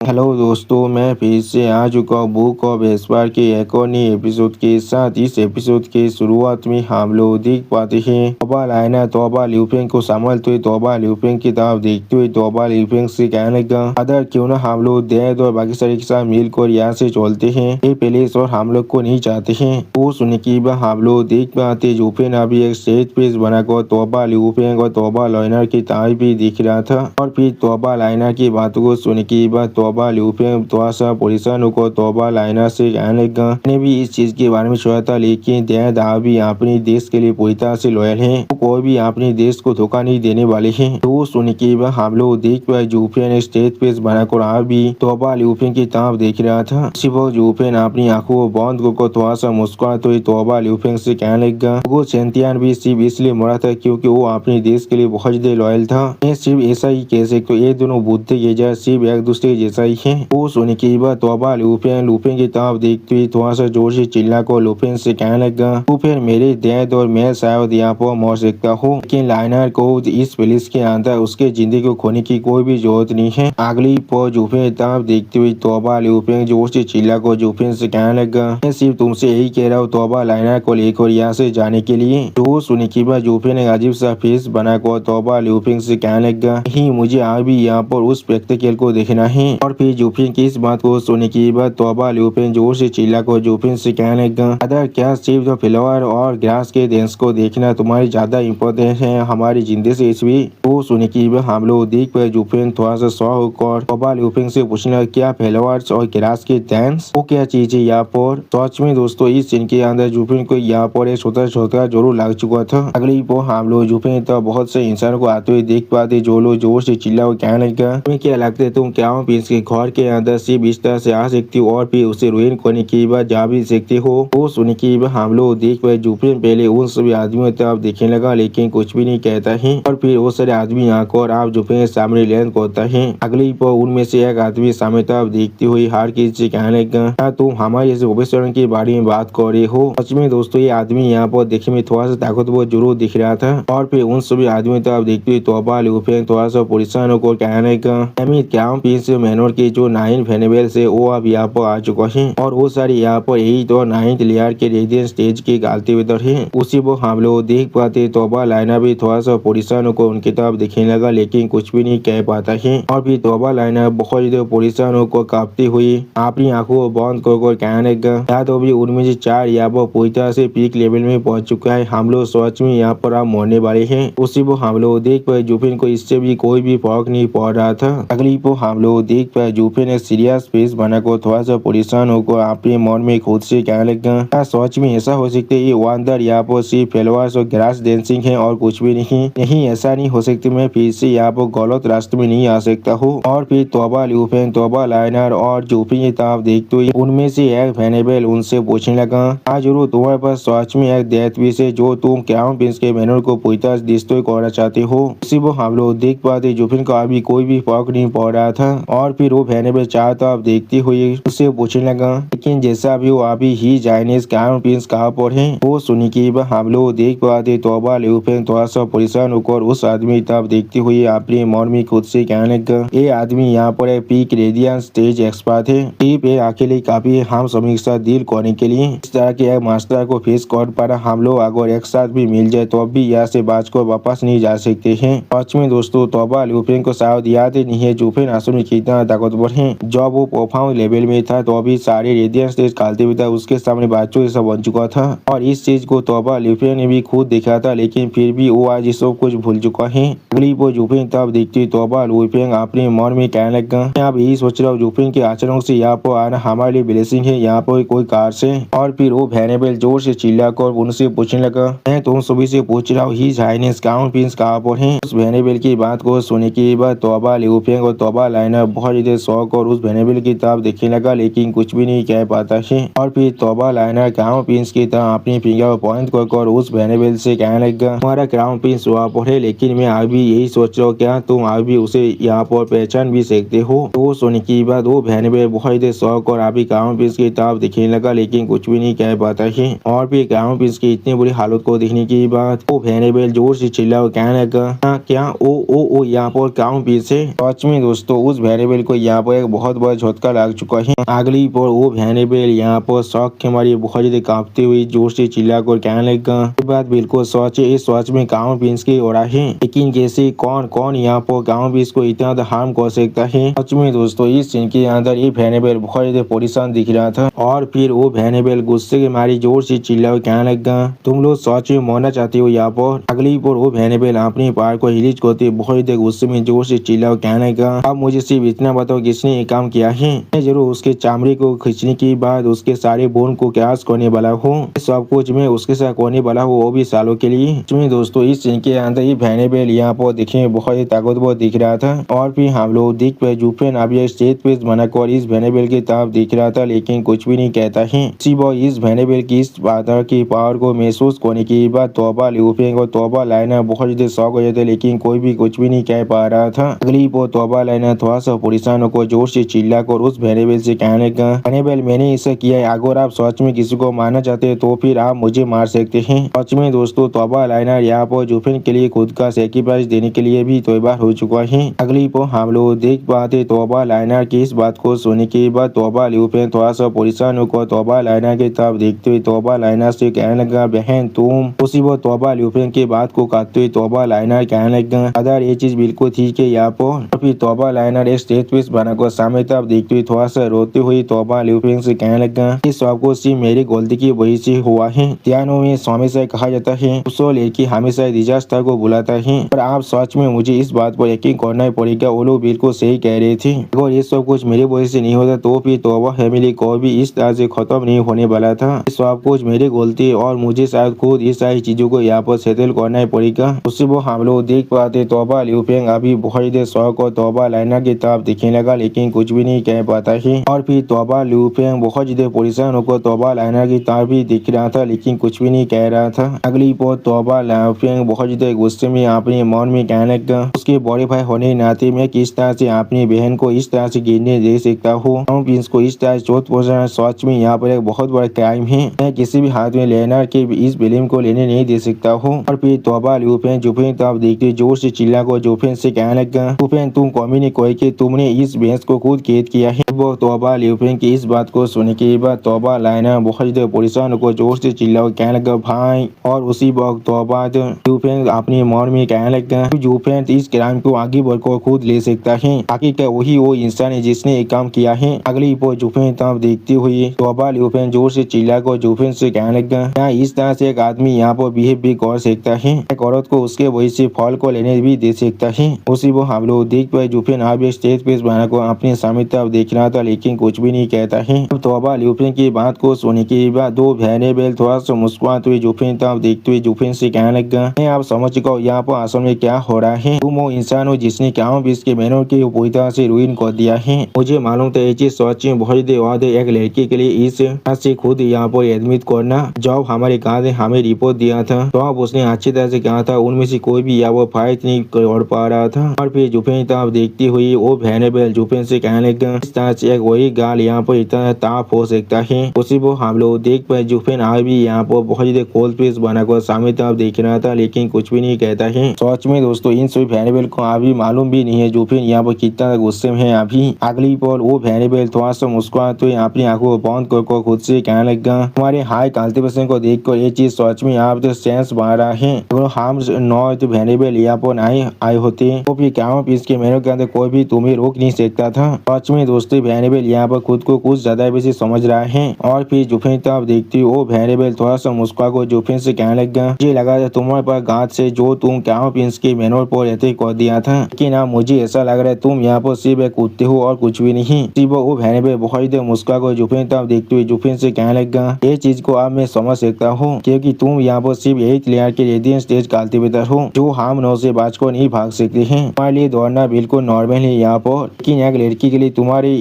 Hello दोस्तों, मैं फिर से आ चुका हूँ बुक ऑफ एस्पायर के एक और नए एपिसोड के साथ। इस एपिसोड के शुरुआत में हम लोग देख पाते हैं तोबा लाइना तोबा ल्यूफेंग को संभालते हुए तोबा ल्यूफेंग की तरफ देखते हुए तोबा ल्यूफेंग से कहने लगा, अदर क्यों ना हम लोग दैद और बाकी सारे के साथ मिलकर यहाँ से चलते हैं, ये प्लेस और हम लोग को नहीं चाहते हैं। वो सुनने के बाद हम लोग देख पाते ल्यूफेंग अभी एक स्टेज पेज बनाकर तोबा ल्यूफेंग और तोबा लाइना की तरफ भी दिख रहा था। और फिर तोबा लाइना की बातों को सुनने के बाद तोबा ल्यूफेंग थोड़ा सा परेशान होकर तोबा लाइना से कहने लगा, मैंने भी इस चीज के बारे में सोचा था, लेकिन दैद आप भी अपने देश के लिए पूरी तरह से लॉयल हैं, तो कोई भी अपने देश को धोखा नहीं देने वाले हैं। तो सुनने के बाद हम लोग देख पाए ल्यूफेंग ने स्टेज पे बनाकर आप भी तोबा ल्यूफेंग की तरफ देख रहा था। सिर्फ ल्यूफेंग अपनी आंखों को बंद कर थोड़ा सा मुस्कुराते हुए तोबा ल्यूफेंग से कहने लगा, वो चैंटियन भी सिर्फ इसलिए मरा था क्योंकि वो अपने देश के लिए बहुत ज्यादा लॉयल था। मैं सिर्फ ऐसा ही कह सकता हूँ, ये दोनों बुद्धि के जैसे सिर्फ एक दूसरे जैसा ही है। वो सुनने के बाद तोबा लूफेंग की तरफ देखते हुए थोड़ा सा जोर से चिल्ला कर लूफेंग से कहने लगा, लूफेंग मेरे दैद और मैं शायद यहाँ पर मर सकता हूँ, लेकिन लाइनर को इस पुलिस के अंदर उसके जिंदगी को खोने की कोई भी जरूरत नहीं है। अगली पर लूफेंग की तरफ देखते हुए तोबा लूफेंग जोर से चिल्ला कर लूफेंग से कहने लगा, मैं सिर्फ तुमसे यही कह रहा हूँ तोबा लाइनर को लेकर यहाँ से जाने के लिए। तो सुनने के बाद लूफेंग ने अजीब सा फेस बनाकर तोबा लूफेंग से कहने लगा, नहीं मुझे आज भी यहाँ पर उस स्पेक्टेकल को देखना है। और फिर लूफेंग की इस बात को सुनने के बाद तोबा लूफेंग जोर से चिल्लाकर लूफेंग से कहने लगा, अदर क्या सिर्फ द फ्लावर और ग्रास के डांस को देखना तुम्हारी ज्यादा इम्पोर्टेंट है हमारी जिंदगी से इसवी। वो सुनने के बाद हम लोग देख पाए लूफेंग थोड़ा सा शॉक होकर तोबा लूफेंग से पूछना, क्या फ्लावर्स और ग्रास के डांस वो क्या चीज है यहाँ पर। सच में दोस्तों इस सीन के अंदर लूफेंग को यहाँ पर एक छोटा छोटा जरूर लग चुका था। अगली पर हम लोग लूफेंग तो बहुत से इंसान को आते हुए देख पाते जो लोग जोर से चिल्ला और कहने लगा, तुम्हें क्या लगता है तुम क्या प्रिंस के घर के अंदर सिर्फ इस तरह से आ सकती हो और फिर उसे रुइन करने के बाद जा भी सकते हो। वो सुनने के बाद हम लोग देख पाए लूफेंग पहले उन सभी आदमियों तरफ देखने लगा लेकिन कुछ भी नहीं कहता है। और फिर वो सारे आदमी आकर आप लूफेंग के सामने लैंड करता है। अगली पर उनमें से एक आदमी सामने तरफ देखते हुए हार की से कहने लगा, क्या तुम हमारे इस ऑफिसर के बारे में बात कर रहे हो। सच में दोस्तों ये आदमी यहाँ पर देखने में थोड़ा सा ताकतवर जरूर दिख रहा था। और फिर उन सभी आदमियों तरफ देखते हुए तोबा लूफेंग थोड़ा सा परेशान होकर कहने लगा, क्या प्रिंस मैनोर के जो 9 फेनेबल से वो अब यहाँ पर आ चुका है और वो सारे यहाँ पर 8 और 9th लेयर के रेडियंट स्टेज के गालते वेदर है। उसी वो हम लोग देख पाते तोबा लाइना भी थोड़ा सा परेशान होकर उनकी तरफ देखने लगा लेकिन कुछ भी नहीं कह पाता है। और फिर तोबा लाइना बहुत ज्यादा परेशान होकर कांपती हुई अपनी आंखों को बंद कर कहने लगा, या तो भी उनमें से 4 यहाँ पर पूरी तरह से पीक लेवल में पहुंच चुका है, हम लोग सच में यहाँ पर आप मरने वाले हैं। उसी वो हम लोग देख पाए लूफेंग को इससे भी कोई भी फर्क नहीं पड़ रहा था। अगली को हम लोग देख पाए लूफेंग ने सीरियस फेस बनाकर थोड़ा सा परेशान होकर अपने मन में खुद से कहने लगा, क्या सच में ऐसा हो सकता है ये वंडर यहाँ पर सिर्फ फ्लावर्स और ग्रास डांसिंग है और कुछ भी नहीं ऐसा नहीं हो सकता, मैं फिर से यहाँ पर गलत रास्ते में नहीं आ सकता हूँ। और फिर तोबा लूफेंग तोबा लाइनर और लूफेंग की तरफ देखते हुए उनमें से एक फेनेबल उनसे पूछने लगा, हाँ जरूर तुम्हारे पास सच में एक डेथ विश है जो तुम क्राउन प्रिंस के मैनर को पूरी तरह डिस्ट्रॉय करना चाहते हो। उसी वो हम लोग देख पाते लूफेंग को अभी कोई भी फर्क नहीं पड़ रहा था। और फिर वो फेनेबल चारों तरफ देखते हुए उससे पूछने लगा, लेकिन जैसा भी वो अभी ही चाइनीज क्राउन प्रिंस कहाँ पर है। वो सुनी की हम लोग देख पाते तोबा लूफेंग थोड़ा सा परेशान होकर उस आदमी की तरफ देखते हुए अपने मन में खुद से कहने लगा, ये आदमी यहाँ पर एक पीक रेडियंट स्टेज एक्सपर्ट है, टीप ये अकेले काफी हम सभी के साथ डील करने के लिए। इस तरह के एक मास्टर को फेस कर पाना हम लोग अगर एक साथ भी मिल जाए तो अब भी यहाँ से बचकर वापस नहीं जा सकते हैं। सच में दोस्तों तोबा लूफेंग को शायद याद ही नहीं है लूफेंग असल में कितना ताकतवर है। जब वो प्रोफाउंड लेवल में था तो अभी सारे रेडियंट स्टेज खालते हुए था उसके सामने बच्चों जैसा बन चुका था। और इस चीज को तोबा लूफेंग ने भी खुद देखा था लेकिन फिर भी वो आज सब कुछ भूल चुका है। अगली वो लूफेंग तब देखती तोबा लूफेंग अपने मन में कहने लगा, मैं अब यही सोच रहा हूँ लूफेंग के आचरण से यहाँ पर आना हमारे लिए ब्लेसिंग है, यहाँ पर कोई कार से। और फिर वो फेनेबल जोर से चिल्लाकर उनसे पूछने लगा, मैं तुम सभी से पूछ रहा हूँ ही चाइनीज क्राउन प्रिंस कहाँ पर है। उस फेनेबल की बात को सुनने के बाद तोबा लूफेंग और तोबा लाइनर बहुत ज्यादा शौक और उस फेनेबल की तरफ देखने लगा लेकिन कुछ भी नहीं कह पाता है। और फिर तोबा लाइनर क्राउन प्रिंस की तरह अपनी फिंगर पॉइंट कर उस फेनेबल से कहने लगा, हमारा क्राउन प्रिंस वहाँ पर है लेकिन मैं आज भी यही सोच रहा हूँ क्या तुम आज भी उसे यहाँ पर पहचान भी सकते हो। तो सुनने के बाद वो फेनेबल बहुत ज्यादा शौक और अभी क्राउन प्रिंस की तरफ देखने लगा लेकिन कुछ भी नहीं कह पाता है। और फिर क्राउन प्रिंस की इतनी बुरी हालत को देखने के बाद वो फेनेबल जोर से चिल्ला कहने लगा, क्या ओ यहाँ पर क्राउन प्रिंस है। सच में दोस्तों उस फेनेबल को यहाँ पर एक बहुत बड़ा झटका लग चुका है। अगली पर वो एनाबेल यहाँ पर शौक के मारे बहुत ज्यादा कांपते हुए जोर से चिल्लाकर कहने लगा, ये बात बिल्कुल सच है, इस सच में गाँव प्रिंस की हो रहा है, लेकिन कैसे कौन यहाँ पर गाँव प्रिंस को इतना हार्म कर सकता है। सच में दोस्तों इस सीन के अंदर ये एनाबेल बहुत ज्यादा परेशान दिख रहा था और फिर वो एनाबेल गुस्से के मारे जोर से चिल्ला कहने लगा, तुम लोग सच में मरना चाहते हो यहाँ पर। अगली पर वो एनाबेल अपने पैर को रिलीज करते बहुत ज्यादा गुस्से में जोर से चिल्ला कहने लगा, अब मुझे सिर्फ इतना बताओ किसने ये काम किया है। मैं जरूर उसके चमड़े को खींचने के बाद उसके सारे बोन को क्रैश करने वाला हूँ, सब कुछ मैं उसके साथ करने वाला हूँ, वो भी सालों के लिए। इसमें दोस्तों इस सीन के अंदर ये एनाबेल यहाँ पर दिखने में बहुत ही ताकतवर दिख रहा था और फिर हम लोग देख पे जूफेन अभी स्टेज पे बनाकर इस एनाबेल की तरफ दिख रहा था, लेकिन कुछ भी नहीं कहता है। इस एनाबेल की इस बात की पावर को महसूस करने के बाद तोबा ल्यूफेंग और तोबा लाइनर बहुत ज्यादा शौक हो जाते, लेकिन कोई भी कुछ भी नहीं कह पा रहा था। अगली पर तोबा लाइनर थोड़ा सा परेशान होकर जोर से चिल्लाकर उस एनाबेल से कहने लगा, एनाबेल मैंने ऐसा किया है, अगर आप सच में किसी को मारना चाहते हैं तो फिर आप मुझे मार सकते हैं। सच में दोस्तों तोबा लाइनर यहाँ पर जूफेन के लिए खुद का सैक्रिफाइस देने के लिए भी तैयार हो चुका है। अगली पर हम लोग देख पाते तोबा लाइनर की इस बात को सुनने के बाद तोबा ल्यूफेंग थोड़ा सा परेशान होकर तोबा लाइनर की तरफ देखते हुए तोबा लाइनर से कहने लगा, बहन तुम। उसी वो तोबा ल्यूफेंग की बात को काटते हुए तोबा लाइनर कहने लगा, अदर ये चीज बिल्कुल ठीक है यहाँ पर। फिर तोबा लाइनर एक स्टेज पीस बनाकर सामने तरफ देखते हुए थोड़ा सा रोते हुए तोबा ल्यूफेंग से कहने लगा, इस सब कुछ सिर्फ मेरी गलती की वजह से हुआ है। ध्यानों में हमेशा कहा जाता है उस लड़की हमेशा डिजास्टर को बुलाता है, पर आप सच में मुझे इस बात पर यकीन करना पड़ेगा, वो लोग बिल्कुल सही कह रहे थे। अगर ये सब कुछ मेरी वजह से नहीं होता तो फिर तोबा फैमिली को भी इस तरह से खत्म नहीं होने वाला था। सब कुछ मेरी गलती और मुझे शायद खुद इस सारी चीजों को यहाँ पर सेटल करना पड़ेगा। उससे वो हम लोग देख पाते तोबा ल्यूफेंग अभी बहुत देर शौक और तोबा लाइनर की तरफ दिखने लगा, लेकिन कुछ भी नहीं कह पाता है। और फिर तोबा ल्यूफेंग बहुत ज्यादा परेशान होकर तोबा लाइनर की तरफ भी दिख रहा था, लेकिन कुछ भी नहीं कह रहा था। अगली पर तोबा ल्यूफेंग बहुत ज्यादा गुस्से में अपने मन में कहने लगा, उसके बड़े भाई होने के नाते मैं किस तरह से अपनी बहन को इस तरह से गिरने दे सकता हूँ, को इस तरह चोट पहुंचाना सच में यहाँ पर एक बहुत बड़ा क्राइम है। मैं किसी भी हाथ में लेनर के इस फिल्म को लेने नहीं दे सकता हूँ। और फिर तोबा ल्यूफेंग जूफेन तरफ देखते जोर से चिल्ला को जूफेन से कहने लगा, जूफेन तुम कमी नहीं कोई कि तुमने इस भैंस को खुद कैद किया है। वो तोबा ल्यूफेंग की इस बात को सुनने के बाद तोबा लाइनर बहुत ज्यादा परेशान होकर जोर से चिल्ला कहने लगा, भाई। और उसी वक्त तोबा जूफेन अपने मन में कहने लगा, जूफेन इस क्राइम को आगे बढ़कर खुद ले सकता है, आखिर वही वो इंसान है जिसने ये काम किया है। अगली पर जूफेन तरफ देखते हुए तोबा ल्यूफेंग जोर से चिल्लाकर जूफेन से कहने लगा, क्या इस तरह से एक आदमी यहाँ पर बिहेव भी कर सकता है, एक औरत को उसके वजह से फल को लेने भी दे सकता है। उसी वो हम लोग देख पाए जूफेन अब स्टेज पे बनाकर अपने सामने तरफ देख रहा था, लेकिन कुछ भी नहीं कहता है। तोबा ल्यूफेंग की बात को सुनने के बाद दो एनाबेल थोड़ा सा मुस्कुराते हुए जूफेन तरफ देखते हुए जूफेन से कहने लगा, मैं आप समझ चुका हूँ यहाँ पर असल में क्या हो रहा है। तुम वो इंसान हो जिसने गाँव बीच के मेहनत के पूरी तरह से रुइन कर दिया है। मुझे मालूम था ये चीज सच में बहुत देर एक लड़की के लिए इस से खुद यहाँ पर एडमिट करना। जब हमारे गाँव ने हमें रिपोर्ट दिया था तो अब उसने अच्छी तरह से कहा था उनमें से कोई भी यहाँ पर फाइट नहीं कर पा रहा था। और फिर जूफेन तरफ देखती हुई वो एनाबेल जूफेन से कहने लगा, इस तरह से एक वही गाल यहाँ पर इतना ताप हो सकता है। उसी वो हम लोग देख पाए जूफेन आज भी यहाँ पर बहुत ज्यादा कोल्ड पीस बनाकर सामने तरफ देख रहा था, लेकिन कुछ भी नहीं कहता है। सच में दोस्तों इन सभी एनाबेल को अभी मालूम भी नहीं है जूफेन यहाँ पर कितना गुस्से में है अभी। अगली पर वो एनाबेल थोड़ा सा मुस्कुराते हुए अपनी आंखों को बंद कर खुद से कहने लगा, तुम्हारे हाई कल्टीवेशन को देखकर ये चीज सच में आप तो सेंस बना रहा है। अगर हम नॉर्थ एनाबेल यहाँ पर नहीं आए होते तो फिर क्या इसके मेहनत के अंदर कोई भी तुम्हें रोक नहीं सकता था। सच में दोस्तों एनाबेल यहाँ पर खुद को कुछ ज्यादा बेसी समझ रहा है। और फिर जूफेन तरफ देखती वो एनाबेल थोड़ा सा मुस्कुरा को जूफेन से कहने लगा, मुझे लगा था तुम्हारे पास गांठ से जो तुम क्या की मेहनत पर रहते कर दिया था, लेकिन अब मुझे ऐसा लग रहा है तुम यहाँ पर सिर्फ एक कुत्ते हो और कुछ भी नहीं। वो एनाबेल बहुत मुस्कुरा को जूफेन तरफ देखते हुए जूफेन से कहने लगा, ये चीज को अब मैं समझ सकता हूँ क्योंकि तुम यहाँ पर सिर्फ एक लेयर के रेडियंट स्टेज कल्टीवेटर हो जो हम नौ से बचकर नहीं भाग सकते हैं। तुम्हारे लिए दौड़ना बिल्कुल नॉर्मल है यहाँ पर, लेकिन एक लड़की के लिए तुम्हारे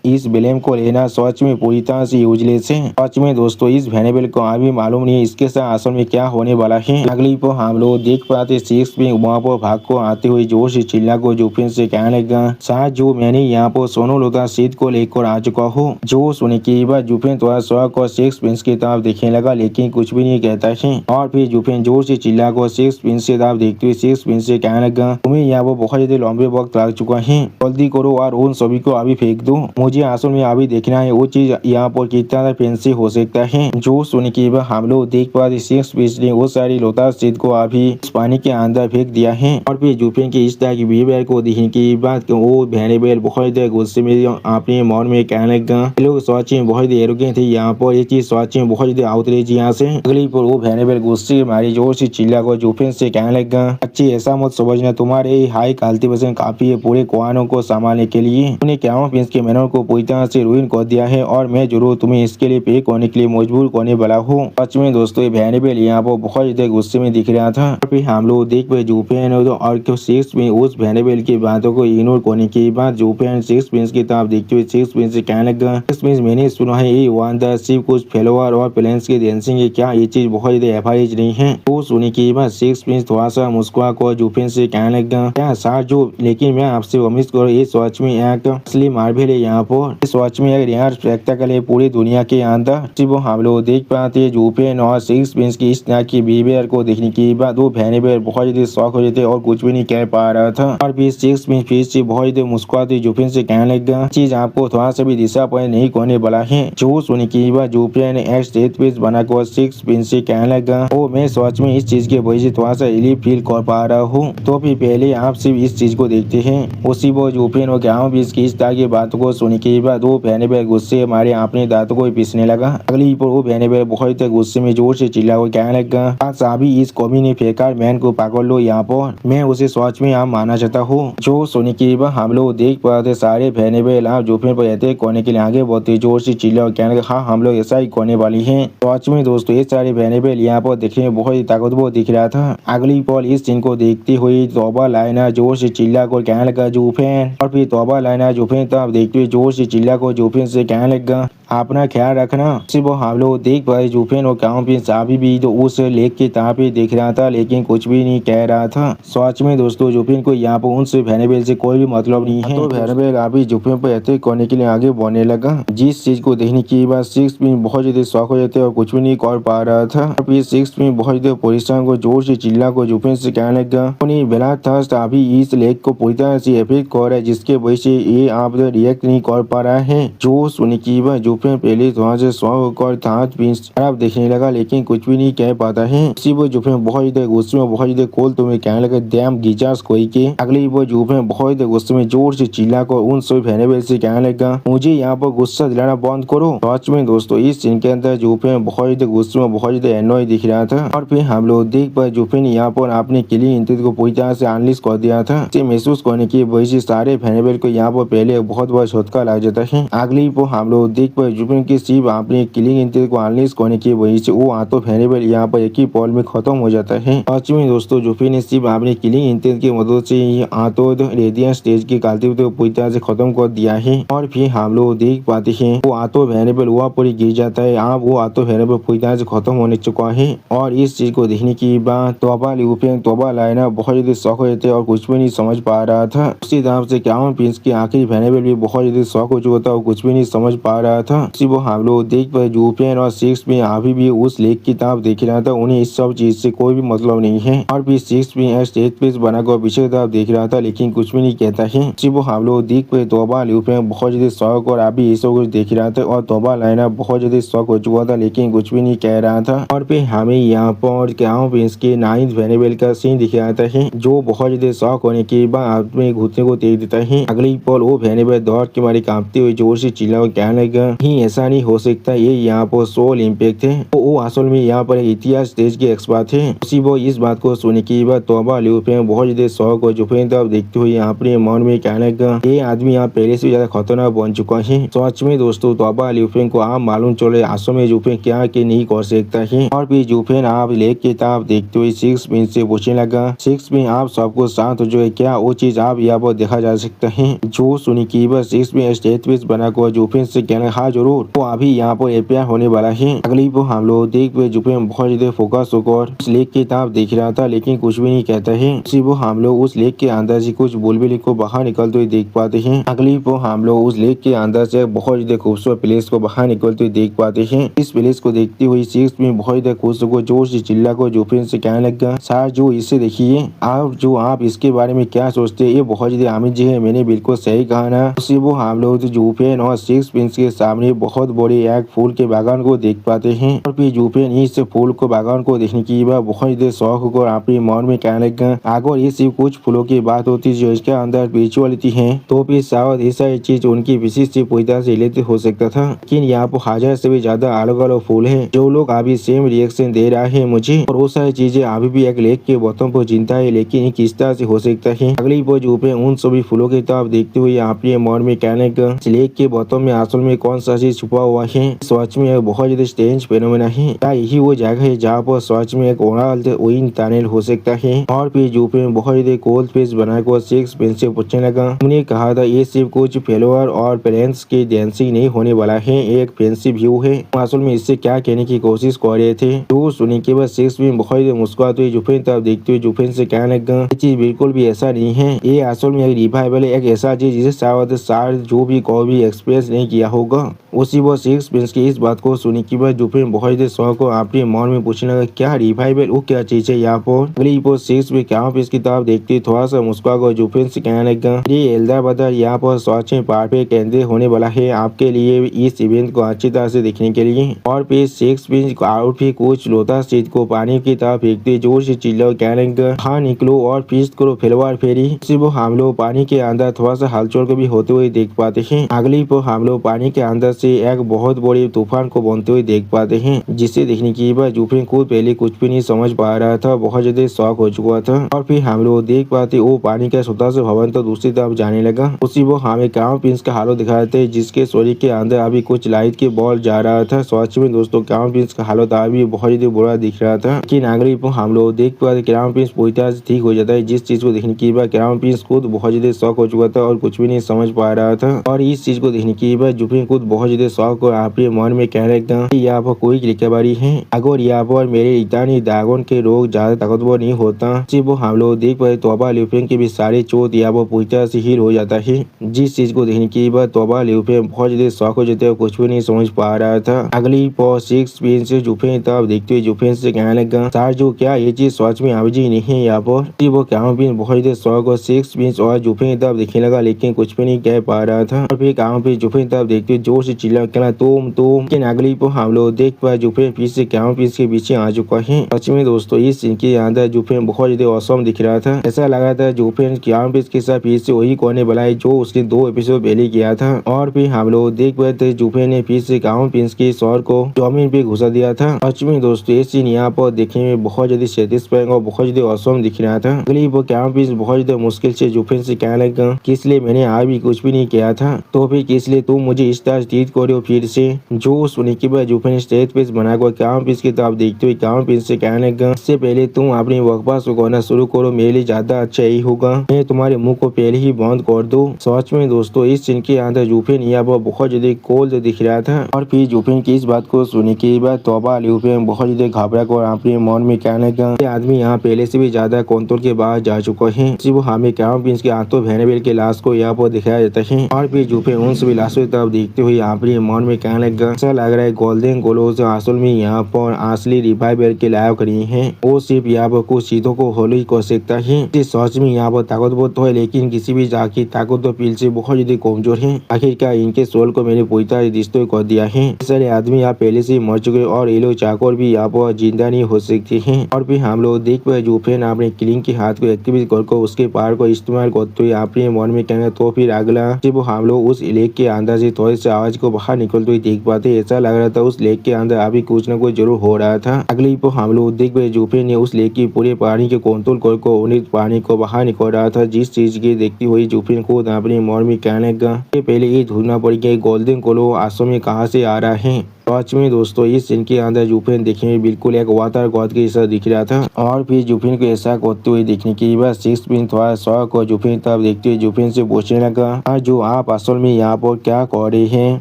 इस ब्लेम को लेना सच में पूरी तरह से यूजलेस है। सच में दोस्तों इस एनाबेल को अभी मालूम नहीं है इसके साथ असल में क्या होने वाला है। अगली पर हम लोग देख पाते सिक्स वहाँ पर भाग को आते हुए जोर से चिल्ला को जूफेन से कहने लगा, शायद जो मैंने यहाँ पर सोनू लोता सीट को लेकर आ चुका हूँ। जो सुनने के बाद जूफेन थोड़ा शौक और सिक्स प्रिंस की तरफ देखने लगा, लेकिन कुछ भी नहीं कहता है। और फिर जूफेन जोर से चिल्ला कर सिक्स प्रिंस की तरफ देखते हुए सिक्स प्रिंस से कहने लगा, तुम्हें यहाँ पर बहुत ज्यादा लंबे वक्त लग चुका है, जल्दी करो और उन सभी को अभी फेंक दो। मुझे असल में अभी देखना है वो चीज यहाँ पर कितना फैंसी हो सकता है। जो सुन के हम लोग देख पाते सिक्स पीस ने वो सारी लोटा सीट को अभी पानी के अंदर फेंक दिया है। और फिर जुफेन के इस तरह की बिहेवियर को देखने के बाद वो वेनेबल बहुत गुस्से में अपने मन में कहने लगा, लोग सच में बहुत एरोगेंट थे यहाँ पर, ये चीज सच में बहुत आउटरीच यहाँ से। अगली पर वो वेनेबल गुस्से मारी जोर से चिल्ला कर जुफेन से कहने लगा, अच्छी ऐसा मत समझना, तुम्हारे हाई कल्टीवेशन काफी है पूरे कुआनों को संभालने के लिए। उन्हें क्राउन प्रिंस के मैनर को पूरी तरह से रुइन कर दिया है और मैं जरूर तुम्हें इसके लिए पे करने के लिए मजबूर करने वाला हूँ। सच में दोस्तों ये वेनेबल यहाँ पर बहुत ज्यादा गुस्से में दिख रहा था। फिर हम लोग देख पाए जुफेन और सिक्स में उस वेनेबल की बातों को इग्नोर करने के बाद जुफेन सिक्स प्रिंस की तरफ देखते हुए सिक्स प्रिंस से कहने लगा, सिक्स प्रिंस मैंने सुना है ये वन द शिप कुछ फेलोवर और प्लेन्स के डेंसिंग है, क्या ये चीज बहुत ज्यादा एवरेज नहीं है? तो सुनने के बाद सिक्स प्रिंस थोड़ा सा मुस्कुरा कर जुफेन से कहने लगा, क्या सर जो, लेकिन मैं आपसे उम्मीद करूँ ये सच में एक असली मार्बल है यहाँ पर, इस सच में एक रेयर स्पेक्टेकल है पूरी दुनिया के अंदर। सिर्फ हम लोग देख पाते जुफेन और सिक्स प्रिंस की इस तरह की बिहेवियर को देखने के बाद वो वेनेबल बहुत ज्यादा शौक हो जाते और कुछ भी नहीं कह पा रहा था। और फिर सिक्स प्रिंस फिर से बहुत ज्यादा मुस्कुराते जुफेन से कहने लगा, चीज आपको थोड़ा सा भी डिसअपॉइंट नहीं करने वाला है। जो सुनने के बाद जुफेन ने एक स्टेट पीस बनाकर सिक्स प्रिंस से कहने लगा, ओ मैं सच में इस चीज के वजह से थोड़ा सा रिलीफ फील कर पा रहा हूँ। तो फिर पहले आप सिर्फ इस चीज को देखते हैं। उसी वो जुफेन और ग्राउंड पीस की इस तरह की बातों को सुनने के बाद वो वेनेबल गुस्से मारे अपने दांतों को पीसने लगा। अगली पर वो वेनेबल बहुत गुस्से में जोर से चिल्ला कर कहने लगा, अभी इस कॉमी ने फेंका मैन को पकड़ लो यहाँ पर, मैं उसे सच में आप मानना चाहता हूँ। जो सुनने के बाद हम लोग देख पाते सारे वेनेबल आप जुफेन पर अटैक करने के लिए आगे बढ़ते जोर से चिल्ला और कहने लगा, हाँ हम लोग ऐसा ही करने वाली है। सच में दोस्तों ये सारे वेनेबल यहाँ पर देखने में बहुत ही ताकतवर दिख रहा था। अगली पल इस सीन को देखते हुए तौबा लाइना जोर से चिल्ला कर कहने लगा जुफेन, और फिर तौबा लाइना जुफेन तब देखते हुए जोर से चिल्ला कर जुफेन से कहने लगा, अपना ख्याल रखना। सिर्फ हम लोग देख पाए जुफेन और क्राउन प्रिंस अभी भी तो उस लेक की तरफ ही देख रहा था लेकिन कुछ भी नहीं कह रहा था। सच में दोस्तों जुफेन को यहाँ पर उनसे वेनेबल से कोई भी मतलब नहीं है। तो वेनेबल अभी जुफेन पर अटैक करने के लिए आगे बढ़ने लगा। जिस चीज को देखने के बाद सिक्स प्रिंस बहुत ज्यादा शौक हो जाते और कुछ भी नहीं कर पा रहा था। फिर सिक्स प्रिंस बहुत ज्यादा पोजिशन को जोर से चिल्ला को जुफेन से कहने लगा, बेला थर्स्ट अभी इस लेक को पूरी तरह से इफेक्ट कर रहा है जिसके वजह से ये आप रिएक्ट नहीं कर पा रहा है। जो सुनने की बाद जुफेन पहले थोड़ा से शौक होकर हाथ प्रिंस तरफ देखने लगा लेकिन कुछ भी नहीं कह पाता है। इसी वो जुफेन बहुत ज्यादा गुस्से में बहुत ज्यादा कोल तुम्हें कहने लगा, डैम गीजास कोई के। अगली वो जुफेन बहुत ज्यादा गुस्से में जोर से चिल्ला कर उन सभी वेनेबल से कहने लगा, मुझे यहाँ पर गुस्सा दिलाना बंद करो। सच में दोस्तों इस सीन के अंदर जुफेन बहुत ज्यादा गुस्से में बहुत ज्यादा एनॉय दिख रहा था। और फिर हम लोग देख पाए जुफेन यहाँ पर अपने किलिंग इंटेंट को पूरी तरह से अनलिस्ट कर दिया था। इसे महसूस करने की वजह से सारे वेनेबल को यहाँ पर पहले बहुत बड़ा झटका लग जाता है। अगली वो हम लोग देख पाए जुफेन की सिर्फ अपने किलिंग इंटेंट को अनलिस्ट करने की वजह से वो आतो वेनेबल यहाँ पर एक ही पॉल में खत्म हो जाता है। सच में दोस्तों जुफेन ने सिर्फ अपने किलिंग इंटेंट की मदद से आतो रेडियंट स्टेज की कल्टीवेटर को पूरी तरह से खत्म कर दिया है। और फिर हम लोग देख पाते हैं वो आतो वेनेबल वहाँ पर गिर जाता है। अब वो आतो वेनेबल पूरी तरह से खत्म होने चुका है। और इस चीज को देखने के बाद तौबा ल्यूफेंग तौबा लाइना बहुत ज्यादा शौक हो जाते और कुछ भी नहीं समझ पा रहा था। उसी तरह से क्राउन प्रिंस की आखिरी वेनेबल भी बहुत ज्यादा शौक हो चुका था और कुछ भी नहीं समझ पा रहा था। वो हम लोग देख पाए जुफेन और सिक्स में अभी भी उस लेक की तरफ देख रहा था, उन्हें इस सब चीज से कोई भी मतलब नहीं है। और फिर सिक्स में स्टेज पीस बनाकर पीछे की तरफ देख रहा था लेकिन कुछ भी नहीं कहता है। सिर्फ हम लोग देख पाए तौबा ल्यूफेंग बहुत ज्यादा शौक और अभी ये सब कुछ देख रहा था और तौबा लाइना बहुत ज्यादा शौक हो चुका था लेकिन कुछ भी नहीं कह रहा था। और फिर हमें यहाँ पर क्राउन प्रिंस के 9th वेनेबल का सीन दिख रहा है जो बहुत ज्यादा शौक होने के बाद अपने घुटने को तेज देता है। अगली पल वो वेनेबल दौड़ के मारे कांपते हुए जोर से चिल्ला और कहने लगा, ऐसा नहीं हो सकता, ये यहाँ पर सोल इम्पैक्ट है। वो असल में यहाँ पर इतिहास स्टेज के एक्सपर्ट थे। उसी वो इस बात को सुनने के बाद तौबा ल्यूफेंग बहुत ज्यादा शौक और जुफेन तब देखते हुए अपने मन में कहने लगा, ये आदमी यहाँ पहले से ज्यादा खतरनाक बन चुका है। सच में दोस्तों तौबा ल्यूफेंग को आप मालूम चले आसो में जुफेन क्या के नहीं कर सकता है। और फिर जुफेन आप लेक की तरफ देखते हुए सिक्स प्रिंस से पूछने लगा, सिक्स प्रिंस आप सबको साथ जो है क्या वो चीज आप यहाँ पर देखा जा सकता है। जो सुनी की बस सिक्स प्रिंस स्टेज पीस बनाकर जुफेन से कहना, हाँ जरूर, वो अभी यहाँ पर एफआईआर होने वाला है। अगली पर हम लोग देख पे जुफेन बहुत ज्यादा फोकस होकर उस लेक की तरफ देख रहा था, लेकिन कुछ भी नहीं कहता है। उसी वो हम लोग उस लेक के अंदर से कुछ बुलबुल को बाहर निकलते हुए देख पाते हैं। अगली पर हम लोग उस लेक के अंदर से बहुत ज्यादा खूबसूरत प्लेस को बाहर निकलते हुए देख पाते हैं। इस प्लेस को देखते हुए सिक्स में बहुत ज्यादा खुश होकर जोर से चिल्ला को जुफेन से कहने लगा, सर जो इसे देखिए, आप इसके बारे में क्या सोचते हैं? ये बहुत ज्यादा अमेजिंग है, मैंने बिल्कुल सही कहा ना। उसी वो हम लोग जुफेन और सिक्स प्रिंस के सामने बहुत बड़े एक फूल के बागान को देख पाते हैं। और फिर जुफेन इस फूल को बागान को देखने की बहुत ज्यादा शौक होकर अपने मन में कहने लगा, अगर ये सिर्फ कुछ फूलों की बात होती जो इसके अंदर स्पिरिचुअलिटी है तो फिर शायद ऐसा चीज उनकी विशिष्ट पूजा से रिलेटेड हो सकता था। लेकिन यहाँ पर 1000 से भी ज्यादा अलग अलग फूल है जो लोग अभी सेम रिएक्शन दे रहा है मुझे, और वो सारी चीजें अभी भी एक लेक के बॉटम पर जिंदा है, लेकिन किस तरह से हो सकता है? अगली बार जुफेन उन सभी फूलों की तरफ देखते हुए अपने मन में कहने लगा, इस लेक के बॉटम में असल में कौन सा चीज छुपा हुआ है? सच में बहुत ज्यादा स्ट्रेंज फेनोमेना है। क्या यही वो जगह है जहाँ पर सच में एक ओरिजिनल टनल हो सकता है? और फिर जुफेन बहुत ज्यादा कोल्ड फेस बनाकर सिक्स प्रिंस से पूछने लगा, तुमने कहा था ये सिर्फ कुछ फेलोअर और पेरेंट्स की डांसिंग नहीं होने वाला है, एक फैंसी व्यू है, असल में इससे क्या कहने की कोशिश कर रहे थे? तो सुनने के बाद सिक्स भी बहुत ज्यादा मुस्कुराते हुए जुफेन तरफ देखते हुए जुफेन से कहने लगा, ये चीज बिल्कुल भी ऐसा नहीं है, ये असल में एक रिवाइवल है, एक ऐसा चीज जिसे शायद जो भी कोई भी एक्सपीरियंस नहीं किया होगा। उसी वो सिक्स प्रिंस की इस बात को सुनने के बाद जुफेन बहुत ज्यादा शौक को अपने मन में पूछने लगा, क्या रिवाइवल, वो क्या चीज है यहाँ पर? अगली वो सिक्स भी क्या इस किताब देखते थोड़ा सा मुस्कुरा कर जुफेन से कहने लगा, ये एल्डर ब्रदर यहाँ पर सच में परफेक्ट केंद्र होने वाला है आपके लिए इस इवेंट को अच्छी तरह से देखने के लिए। और फिर सिक्स प्रिंस और फिर कुछ लोटस सीट को पानी की तरफ फेंकते जोर से चिल्ला कहने लगा, हाँ निकलो और फीस्ट करो फिलवार फेरी। उसी वो हम लोग पानी के अंदर थोड़ा सा हलचल को भी होते हुए देख पाते हैं। अगली पर हम लोग पानी के अंदर से एक बहुत बड़ी तूफान को बनते हुए देख पाते हैं, जिसे देखने की बाद जुफेन खुद पहले कुछ भी नहीं समझ पा रहा था, बहुत ज्यादा शौक हो चुका था। और फिर हम लोग देख पाते वो पानी का छोटा सा भवन तो दूसरी तरफ जाने लगा। उसी वो हमें क्राउन प्रिंस का हालत दिखाए थे, जिसके शरीर के अंदर अभी कुछ लाइट के बॉल जा रहा था। सच में दोस्तों क्राउन प्रिंस का हालत अभी बहुत ज्यादा बुरा दिख रहा था। लेकिन अगली पर हम लोग देख पाते क्राउन प्रिंस पूरी तरह से ठीक हो जाता है, जिस चीज को देखने की बाद क्राउन प्रिंस खुद बहुत ज्यादा शौक हो चुका था और कुछ भी नहीं समझ पा रहा था। और इस चीज को देखने की बाद जुफेन खुद बहुत ज्यादा शौक और अपने मन में कहने लगा, यहाँ पर कोई रिकवरी है, अगर यहाँ पर मेरे इतानी ड्रैगन के रोग ज्यादा ताकतवर नहीं होता। सिर्फ हम लोग देख पाए तोबा ल्यूफेन के भी सारे चोट यहाँ पर पूरी तरह से हील हो जाता है, जिस चीज को देखने की बाद तोबा ल्यूफेन बहुत ज्यादा शौक हो जाते हैं, कुछ भी नहीं समझ पा रहा था। अगली पर सिक्स प्रिंस से जुफेन तब देखते हुए जुफेन से कहने लगा, सर जो क्या ये चीज सच में अभी नहीं है यहाँ पर? वो क्राउन प्रिंस बहुत ज्यादा शौक और सिक्स प्रिंस और जुफेन तब देखने लगा, लेकिन कुछ भी नहीं कह पा रहा था। और फिर क्राउन प्रिंस जुफेन तब देखते हुए जोर से चिल्ला कहना, तुम। लेकिन अगली पर हम लोग देख पाए जुफेन फिर से क्राउन प्रिंस के पीछे आ चुका है। सच में दोस्तों इस सीन के अंदर जुफेन बहुत ज्यादा औसम दिख रहा था, ऐसा लग रहा था जुफेन क्राउन प्रिंस के साथ फिर से वही करने वाला है जो उसने 2 एपिसोड पहले किया था। और फिर हम लोग देख पाए थे जुफेन ने फिर से क्राउन प्रिंस के सर को जमीन पे घुसा दिया था। सच में दोस्तों ये सीन यहाँ पर देखने में बहुत ज्यादा सेटिस्फाइंग और बहुत ज्यादा औसम दिख रहा था। अगली वो क्राउन प्रिंस बहुत ज्यादा मुश्किल से जुफेन से कहने लगा, किस लिए मैंने आज भी कुछ भी नहीं किया था, तो फिर किस लिए तुम मुझे इस तरह ट्रीट करो फिर से? जो सुनने के बाद जुफेन स्टेज पे बनाकर क्राउन प्रिंस की तरफ देखते हुए क्राउन प्रिंस से कहने लगा, इससे पहले तुम अपनी बकवास को करना शुरू करो, मेरे लिए ज्यादा अच्छा यही होगा, मैं तुम्हारे मुंह को पहले ही बंद कर दो। सच में दोस्तों इस सीन के अंदर जुफेन यहाँ पर बहुत ज्यादा कोल्ड दिख रहा था। और फिर जुफेन की इस बात को सुनने के बाद तोबा ल्यूफेन बहुत ज्यादा घबरा कर अपने मन में कहने लगा, ये आदमी यहाँ पहले से भी ज्यादा कंट्रोल के बाहर जा चुका है। सिर्फ हमें क्राउन प्रिंस के हाथों वेनेबल के लाश को यहाँ पर दिखाया जाता है। और फिर जुफेन उन सभी लाशों की तरफ देखते हुए अपने मन में कहने लगा, ऐसा लग रहा है गोल्डन ग्लोव्स असल में यहाँ पर असली रिवाइवल के लायक नहीं है, वो सिर्फ यहाँ पर कुछ चीजों को होली कर सकता है। सच में यहाँ पर ताकतवर तो है, लेकिन किसी भी जात की ताकत तो पील से बहुत ज्यादा कमजोर है। आखिरकार इनके सोल को मैंने पूरी तरह डिस्ट्रॉय कर दिया है। सारे आदमी यहाँ पहले से मर चुके और ये लोग चाकर भी यहाँ पर जिंदा नहीं हो सकते हैं। और फिर हम लोग देख पाए जुफेन अपने किलिंग के हाथ को एक्टिवेट कर उसके पावर को इस्तेमाल करते हुए अपने मन में कहना, तो फिर अगला सिर्फ हम लोग उस लेक के अंदर से थोड़े से आवाज को बाहर निकलते हुए देख पाते। ऐसा लग रहा था उस लेक के अंदर अभी कुछ न कुछ जरूर हो रहा था। अगली पर हम लोग देख पाए जुफेन ने उस लेक की पूरे पानी के कंट्रोल कर उन्हें पानी को बाहर निकल रहा था, जिस चीज की देखती हुई जुफेन को अपने मन में कहने लगा, पहले ये ढूंढना पड़ेगा गोल्डन ग्लोव आसमान में कहाँ से आ रहा है। सच में दोस्तों इस सीन के अंदर जुफिन देखने में बिल्कुल एक वाटर गॉड के जैसा दिख रहा था। और फिर जुफिन को ऐसा करते हुए देखने के बाद सिक्स पिन थोड़ा शौक और जुफिन तब देखते हुए जुफिन से पूछने लगा, जो आप असल में यहाँ पर क्या कर रहे हैं।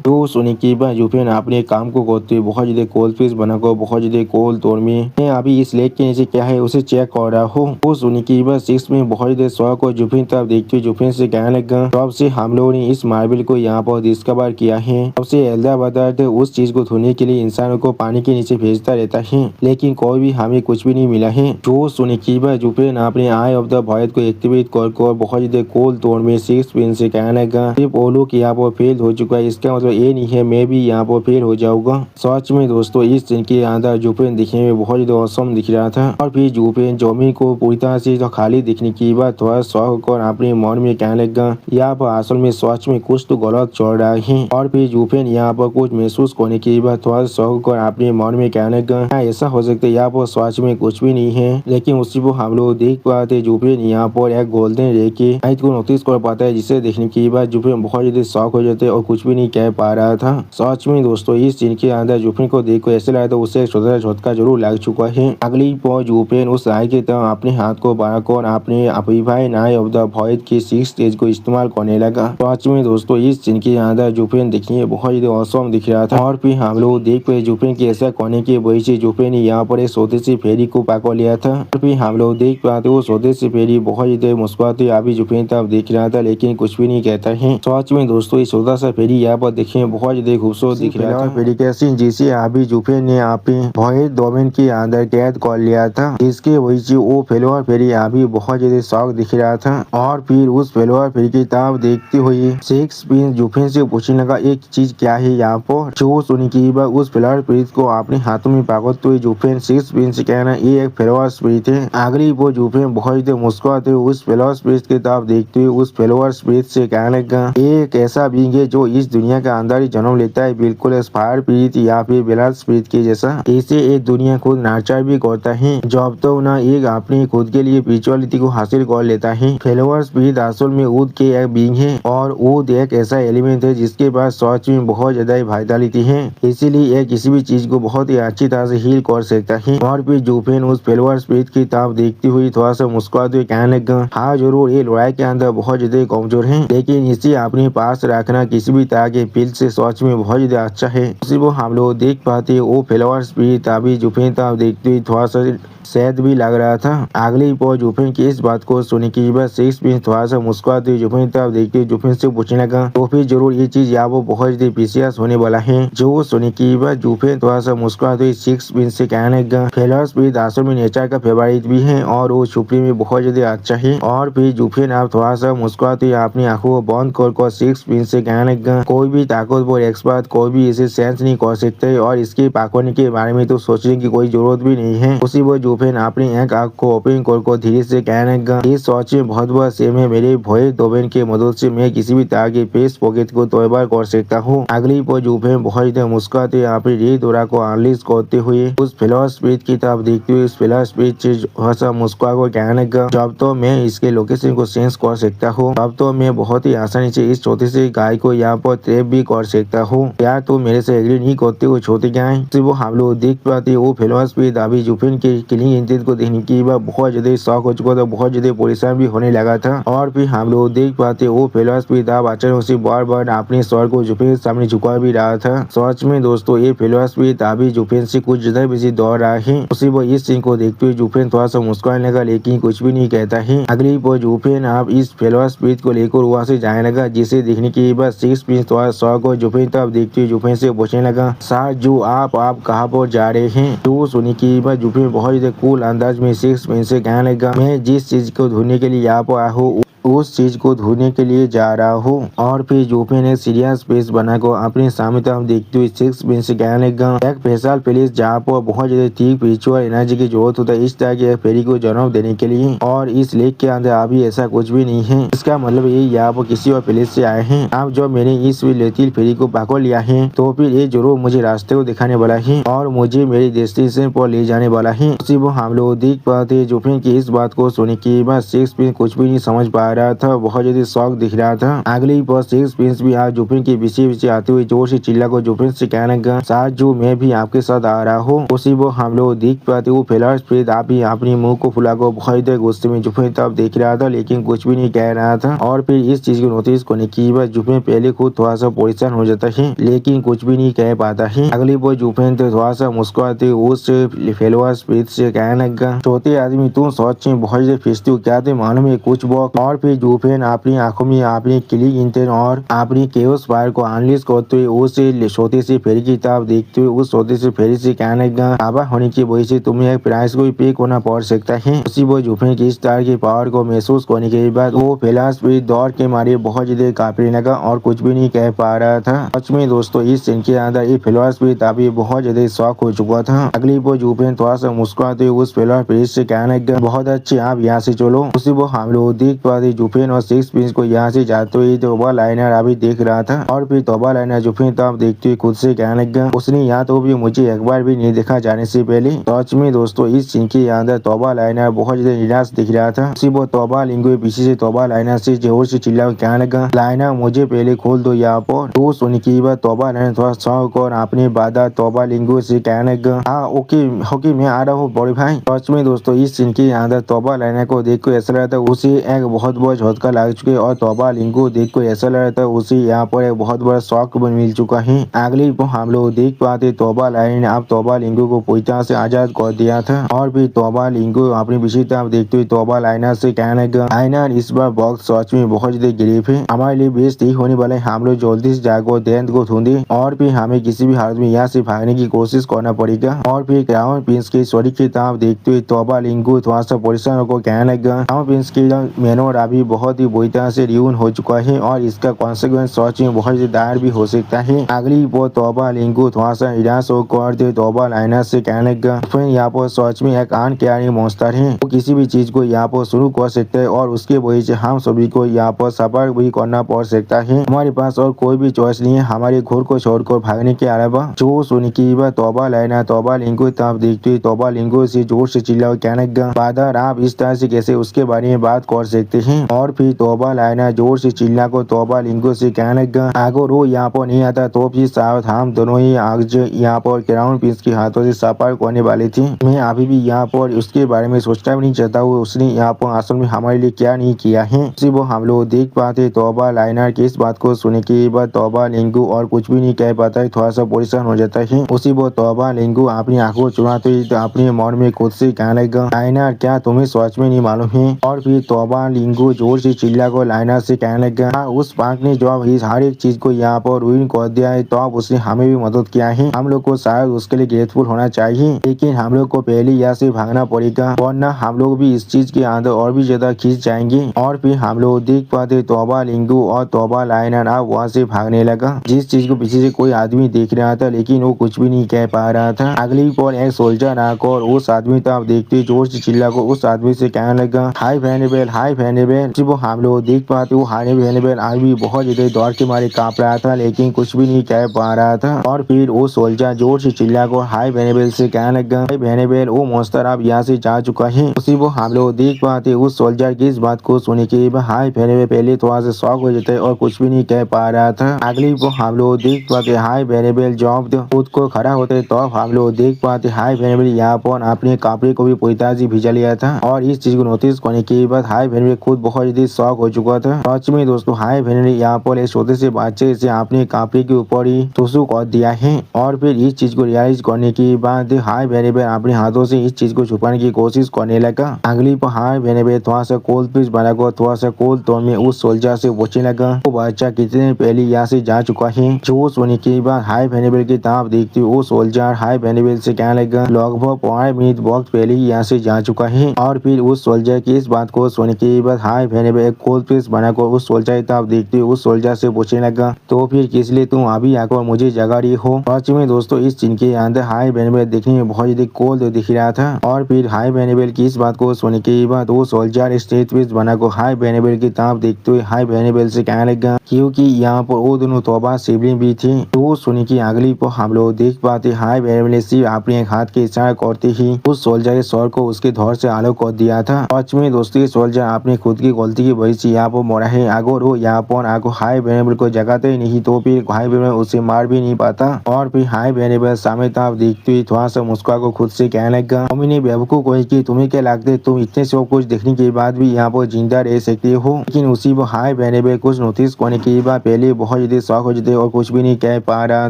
तो सुनने के बाद जुफिन अपने काम को करते हुए बहुत ज्यादा कोल फिश बनाकर बहुत ज्यादा कोल तोड़ में मैं अभी इस लेक के नीचे क्या है उसे चेक कर रहा हूँ। तो सुनने के बाद सिक्स में बहुत ज्यादा शौक और जुफिन तब देखते हुए जुफिन से कहने लगा, तब से हम लोगों ने इस मार्बल को यहाँ पर डिस्कवर किया है। तब से एल्डा बताते उस चीज को धोने के लिए इंसानों को पानी के नीचे भेजता रहता है, लेकिन कोई भी हमें कुछ भी नहीं मिला है। जो सुनने के बाद जुफिन अपने आई ऑफ द वॉइड को एक्टिवेट कर बहुत ज्यादा कोल तोड़ में सिक्स पिन से कहने लगा, सिर्फ वो लोग यहाँ पर फेल हो चुका है, इसका मतलब ये नहीं है मैं भी यहाँ पर फेल हो जाऊंगा। सच में दोस्तों इस सीन के अंदर जुफिन दिखने में बहुत ज्यादा औसम दिख रहा था। और फिर जुफिन जमीन को पूरी तरह से तो खाली दिखने की बात थोड़ा शौक और अपने मन में कहने लगा, यहाँ पर असल में सच में कुछ तो गलत चल रहा है। और फिर जुफिन यहाँ पर कुछ महसूस करने की बात थोड़ा शौक और अपने मन में कहने लगा, ऐसा हो सकता है यहाँ पर सच में कुछ भी नहीं है। लेकिन उसी को हम लोग देख पाते जुफिन यहाँ पर एक गोल्डन रे के लाइट को नोटिस कर पाता है, जिसे देखने के बाद जुफिन बहुत ज्यादा शौक हो जाते और कुछ भी नहीं कह पा रहा था। सच में दोस्तों इस सीन के अंदर जुफिन को देखकर ऐसे लगा था उसे छोटा झटका जरूर लग चुका है। अगली पॉ जुफिन उस राय की तरह अपने हाथ को बढ़ाकर अपने अभिभाई नाई ऑफ द वॉइड की 6 स्टेज को इस्तेमाल करने लगा। सच में दोस्तों इस सीन के अंदर जुफिन देखिए बहुत ज्यादा औसम दिख रहा था। और फिर हम लोग देख पाए जुफिन की ऐसा करने की वजह से जुफिन ने यहाँ पर एक स्वदेशी फेरी को पकड़ लिया था। और फिर हम लोग देख पाते वो स्वदेशी फेरी बहुत ज्यादा मुस्कुराते अभी जुफिन तब देख रहा था, लेकिन कुछ भी नहीं कहता है। सच में दोस्तों इस छोटा सा फेरी यहाँ पर देखिए बहुत ज्यादा खूबसूरत दिख रहा था। फेरी का सीन जिसे अभी जुफिन ने अपने वॉइड डोमेन के अंदर कैद कर लिया था, जिसके वजह से वो फेलोवर फेरी अभी बहुत ज्यादा शौक दिख रहा था। और फिर उस फेलोवर फेरी की तरफ देखते हुए सिक्स पिन जुफिन से पूछने लगा, एक चीज क्या है यहाँ पर। जो सुनी की बात उस फेलोवर स्पिरिट को अपने हाथों में पकड़ते हुए जुफिन सिक्स पिन से कहना ये एक फेलोवर स्पिरिट है। अगली वो जुफिन बहुत ज्यादा मुस्कुराते हुए उस फेलोवर स्पिरिट की तरफ देखते हुए उस फेलोवर स्पिरिट से कहने लगा, एक ऐसा बीइंग है जो इस दुनिया के अंदर ही जन्म लेता है, बिल्कुल फायर स्पिरिट या फिर बेलाल स्पिरिट के जैसा। इसे एक दुनिया खुद नर्चर भी करता है, जब तो ना एक अपनी खुद के लिए स्पिरिचुअलिटी को हासिल कर लेता है। फेलोवर स्पिरिट असल में ऊद के एक बीइंग है और ऊद एक ऐसा एलिमेंट है जिसके पास सच में बहुत ज्यादा वाइटलिटी है, इसीलिए यह किसी भी चीज को बहुत ही अच्छी तरह से हील कर सकता है। और फिर जुफिन उस फेलोवर स्पिरिट की तरफ देखती हुई थोड़ा सा मुस्कुराते हुए कहने लगा, हाँ जरूर ये लड़ाई के अंदर बहुत ज्यादा कमजोर है, लेकिन इसे अपने पास रखना किसी भी तरह के फील्ड से सच में बहुत ज्यादा अच्छा है। उसी को हम लोग देख पाते वो फेलोवर स्पिरिट अभी जुफिन तरफ देखते हुए थोड़ा सा शायद भी लग रहा था। अगली पॉ जुफिन की इस बात को सुनने के बाद सिक्स पिन थोड़ा सा मुस्कुराते हुए जुफिन तरफ देखते हुए जुफिन से पूछने लगा, तो फिर जरूर ये चीज या वो बहुत ज्यादा प्रीशियस होने वाला है। जो सुनने के बाद जुफिन थोड़ा सा मुस्कुराते हुए सिक्स पिन से कहने लगा, फेलोवर स्पिरिट असल में नेचर का फेवरेट भी है और वो छुपने में बहुत ज्यादा अच्छा है। और फिर जुफिन आप थोड़ा सा मुस्कुराते हुए अपनी आंखों को बंद कर सिक्स पिन से कहने लगा, कोई भी ताकतवर एक्सपर्ट कोई भी इसे सेंस नहीं कर सकते और इसके पकड़ने के बारे में तो सोचने की कोई जरूरत भी नहीं है। उसी वो जुफिन अपनी एक आंख को ओपन कर धीरे से कहने लगा, इस सोच में बहुत बड़ा सेम है, मेरे भोए डोमेन के मदद से मैं किसी भी तरह के पेस पॉकेट को तोड़बार कर सकता हूँ। अगली पॉ जुफिन बहुत ज्यादा मुस्कुराते अपनी रे दौरा को अनलिस्ट करते हुए उस फेलोवर स्पिरिट की तरफ देखते हुए उस फेलोवर स्पिरिट से हंसा मुस्कुरा को कहने लगा, जब तो मैं इसके लोकेशन को सेंस कर सकता हूँ तब तो मैं बहुत ही आसानी से इस छोटे से गाय को यहाँ पर ट्रैप भी कर सकता हूँ। क्या तो मेरे से एग्री नहीं करते हो छोटी गाय। वो हम लोग देख पाते वो फेलोवर स्पिरिट अभी जुफिन के किलिंग इंटेंट को देखने की बात बहुत ज्यादा शौक हो चुका था, बहुत ज्यादा परेशान भी होने लगा था। और फिर हम लोग देख पाते वो फेलोवर स्पिरिट अब अचानक से बार बार अपने स्वर को जुफिन के सामने झुका भी रहा था। सच में दोस्तों ये फेलोवर स्पिरिट अभी जुफिन से कुछ ज्यादा बिजी दौड़ रहा है। उसी वो इस सीन को देखते हुए जुफिन थोड़ा सा मुस्कुराने लगा, लेकिन कुछ भी नहीं कहता है। अगली पॉ जुफिन आप इस फेलोवर स्पिरिट को लेकर वहाँ से जाने लगा, जिसे देखने के बाद सिक्स पिन थोड़ा शौक को जुफिन तब देखते हुए जुफिन से पूछने लगा, सर जो आप कहाँ पर जा रहे हैं। तो सुनी की बात जुफिन बहुत ज्यादा कूल अंदाज में सिक्स पिन से कहने लगा, मैं जिस चीज को ढूंढने के लिए यहाँ पर आया हूँ उस चीज को ढूंढने के लिए जा रहा हूँ। और फिर जुफिन ने सीरियस फेस बनाकर अपने सामने तरफ देखते हुए सिक्स पिन से कहने लगा, एक स्पेशल प्लेस जहाँ पर बहुत ज्यादा ठीक स्पिरिचुअल एनर्जी की जरूरत होता है इस तरह के फेरी को जन्म देने के लिए, और इस लेक के अंदर अभी ऐसा कुछ भी नहीं है। इसका मतलब ये यहाँ पर किसी और प्लेस से आए हैं। आप जो मैंने इस लेतिल फेरी को पकड़ लिया है तो फिर ये जरूर मुझे रास्ते को दिखाने वाला है और मुझे मेरी डेस्टिनेशन पर ले जाने वाला है। उसी वो हम लोग देख पाते जुफिन की इस बात को सुनने के बाद सिक्स पिन कुछ भी नहीं समझ पा रहा था, बहुत ज्यादा शौक दिख रहा था। अगली पर सिक्स प्रिंस भी आज जुफिन के पीछे आते हुए जोर से चिल्ला को जुफिन से कहने लगा, साथ जो मैं भी आपके साथ आ रहा हूँ। उसी वो हम लोग देख पाते वो फिलहाल स्प्रिट आप ही अपनी मुंह को फुला को बहुत देर गुस्से में जुफिन तब देख रहा था, लेकिन कुछ भी नहीं कह रहा था। और फिर इस चीज को नोटिस करने की बाद जुफिन पहले खुद थोड़ा सा परेशान हो जाता है, लेकिन कुछ भी नहीं कह पाता है। अगली बार जुफिन तो थोड़ा सा मुस्कुराते उस फेलोअर स्प्रिट से कहने लगा, छोटे आदमी तुम सच में बहुत ज्यादा फिरती हो, क्या तुम मालूम है कुछ वक्त। और फिर जुफिन अपनी आंखों में अपनी क्लिक इंटेन और अपनी केओस फायर को अनलिश करते हुए उस छोटे से फेरी की तरफ देखते हुए उस छोटे से फेरी से कहने लगा, बाबा होने की वजह से तुम्हें एक प्राइस को भी पे करना पड़ सकता है। उसी वो जुफिन की इस तरह की पावर को महसूस करने के बाद वो फिलहाल भी दौड़ के मारे बहुत ज्यादा कांपने लगा और कुछ भी नहीं कह पा रहा था। सच में दोस्तों इस सीन के अंदर ये फिलहाल भी तभी बहुत ज्यादा शौक हो चुका था। अगली वो जुफिन थोड़ा सा मुस्कुराते हुए उस फिलहाल प्रिंस से कहने लगा, बहुत अच्छे आप यहाँ से चलो। उसी वो हम लोग देख पाते जुफिन और सिक्स प्रिंस को यहाँ से जाते हुए तोबा लाइनर अभी देख रहा था। और फिर तोबा लाइनर जुफिन तब देखते हुए खुद से कहने लगा, उसने यहाँ तो भी मुझे एक बार भी नहीं देखा जाने से पहले। सच में दोस्तों इस सीन के अंदर तोबा लाइनर बहुत ज्यादा निराश दिख रहा था। उसी वो तोबा लिंगो पीछे से तोबा लाइनर से जोर से चिल्ला कहने लगा, लाइनर मुझे पहले खोल दो यहाँ पर। तो सुनने की बात तोबा लाइनर थोड़ा शौक और अपने बाधा तोबा लिंगो से कहने लगा, हाँ ओके मैं आ रहा हूँ बड़े भाई। सच में दोस्तों इस सीन के अंदर तोबा लाइनर को देख कर ऐसा लगा था उसे एक बहुत बड़ा झटका लग चुके और तोबा लिंगो देख कर ऐसा लग रहा था उसे यहाँ पर एक बहुत बड़ा शौक मिल चुका है। अगली हम लोग देख पाते तोबा लाइनर ने अब तोबा लिंगो को पूरी तरह से आजाद कर दिया था। और फिर तोबा लिंगो अपनी विषय तरफ देखते हुए तोबा लाइनर से कहने लगा, लाइनर इस बार बॉक्स सच में बहुत ज्यादा गरीब है, हमारे लिए बेस्ट ही होने वाला है, हम लोग जल्दी से जाकर देंत को ढूंढे और फिर हमें किसी भी हालत में यहाँ से भागने की कोशिश करना पड़ेगा। और फिर क्राउन प्रिंस के शरीर की तरफ देखते हुए तोबा लिंगो थोड़ा सा परेशान होकर कहने लगा, क्राउन प्रिंस की मैनोर अभी बहुत ही बुरी तरह से रियून हो चुका है और इसका कॉन्सिक्वेंस सच में बहुत ज्यादा दायर भी हो सकता है। अगली वो तोबा लिंगो थोड़ा सा निराश होकर तोबा लाइनर से कहने लगा, फिर यहाँ पर सच में एक अनकैरिंग मॉन्स्टर है, वो किसी भी चीज को यहाँ पर शुरू कर सकता है और उसके वजह से हम सभी को यहाँ पर सफर भी करना पड़ सकता है। हमारे पास और कोई भी चॉइस नहीं है हमारे घर को छोड़कर भागने के अलावा। जो सुनी की बात तोबा लाइनर तोबा लिंगो तरफ देखते हुए तोबा लिंगो से जोर से चिल्ला कहने लगा, फादर आप इस तरह से कैसे उसके बारे में बात कर सकते हैं। और फिर तोबा लाइनर जोर से चिल्ला को तोबा लिंगो से कहने लगा, अगर वो यहाँ पर नहीं आता तो फिर शायद हम दोनों ही आज यहाँ पर क्राउन प्रिंस के हाथों से सफर करने वाले थे। मैं अभी भी यहाँ पर उसके बारे में सोचना भी नहीं चाहता हूँ उसने यहाँ पर असल में हमारे लिए क्या नहीं किया है। उसी वो हम लोग देख पाते तोबा लाइनर की इस बात को सुनने के बाद तोबा लिंगो और कुछ भी नहीं कह पाता है, थोड़ा सा परेशान हो जाता है। उसी वो तोबा लिंगो अपनी आंखों चुराते ही तो अपने मन में खुद से कहने लगा, लाइनर क्या तुम्हें सच में नहीं मालूम है। और फिर तोबा लिंगो जोर से चिल्ला को लाइनर से कहने लगा, उस पार्क ने जो इस हर एक चीज को यहाँ पर रूइन कर दिया है तो अब उसने हमें भी मदद किया है, हम लोग को शायद उसके लिए ग्रेटफुल होना चाहिए, लेकिन हम लोग को पहले यहाँ से भागना पड़ेगा वरना हम लोग भी इस चीज के अंदर और भी ज्यादा खींच जाएंगे। और फिर हम लोग देख पाते तोबा लिंगो और तोबा लाइनर अब वहाँ से भागने लगा, जिस चीज को पीछे से कोई आदमी देख रहा था लेकिन वो कुछ भी नहीं कह पा रहा था। अगली पर एक सोल्जर आकर उस आदमी तक देखते जोर से चिल्ला को उस आदमी से कहने लगा, हाय वेनेबल हाय वेनेबल। वो हम लोग देख पाते वो हाय वेनेबल आज भी बहुत ज्यादा दौड़ के मारे कांप रहा था लेकिन कुछ भी नहीं कह पा रहा था। और फिर वो सोल्जर जोर से चिल्ला को हाय वेनेबल से कहने लगा, हाय वेनेबल वो मॉन्स्टर अब यहाँ से जा चुका है। उसी वो हम लोग देख पाते उस सोल्जर की इस बात को सुने के बाद हाय वेनेबल पहले थोड़ा सा शॉक हो जाता है और कुछ भी नहीं कह पा रहा था। अगली वो हम लोग देख पाते हाय वेनेबल जॉब खुद को खड़ा होते तो हम लोग देख पाते हाय वेनेबल यहाँ पर अपने कपड़े को भी पूरी तरह से भिजा लिया था। और इस चीज को नोटिस करने के बाद हाय वेनेबल खुद बहुत ज्यादा शॉक हो चुका था। सच में दोस्तों हाय वेनेबल यहाँ पर एक छोटे से बच्चे से अपने कपड़े के ऊपर ही तुसु कर दिया है। और फिर इस चीज को रियलाइज करने के बाद हाय वेनेबल अपने हाथों से इस चीज को छुपाने की कोशिश करने लगा। अगली पर हाय वेनेबल थोड़ा सा कोल्ड पीस बनाकर थोड़ा सा कोल्ड टोन में उस सोल्जर से पूछने लगा, वो बच्चा कितने पहले यहाँ से जा चुका है। जो सुनने के बाद हाय वेनेबल की तरफ देखते हुए वो सोल्जर हाय वेनेबल से कहने लगा, लगभग 5 मिनट वक्त पहले ही यहाँ से जा चुका है। और फिर उस सोल्जर की इस बात को सुनने के बाद हाय वेनेबल एक कोल्ड पीस बनाकर उस सोल्जर की तरफ देखते हुए उस सोल्जर से पूछने लगा, तो फिर किस लिए तुम अभी आकर मुझे जगा रही हो। सच में दोस्तों इस सीन के अंदर हाय वेनेबल देखने में बहुत ज्यादा कोल्ड दिख रहा था। और फिर हाय वेनेबल की इस बात को सुनने के बाद वो सोल्जर स्टेज पीस बनाकर हाय वेनेबल की तरफ देखते हुए हाय वेनेबल से कहने लगा, क्योंकि यहाँ पर वो दोनों तोबा सिबलिंग भी थी। तो सुनी की अगली पर हम लोग देख पाते हाय वेनेबल ने सिर्फ अपने हाथ के इशारा करते ही उस सोल्जर के सर को उसके धौर से अलग कर दिया था। सच में दोस्तों सोल्जर अपने खुद की गलती की वजह से यहाँ पर मरा है। अगर वो यहाँ पर आगो हाई वेरिएबल को जगाते ही नहीं तो फिर हाई वेरिएबल उसे मार भी नहीं पाता। और फिर हाई वेरिएबल सामने आप देखते हुए थोड़ा सा मुस्कुरा को खुद से कहने लगा। मम्मी ने बेवकूफ को कि तुम्हें क्या लगता तुम इतने सब कुछ देखने के बाद भी यहाँ पर जिंदा रह सकते हो। लेकिन उसी वो हाई वेरिएबल कुछ नोटिस करने के बाद पहले बहुत ज्यादा शौक हो जाते और कुछ भी नहीं कह पा रहा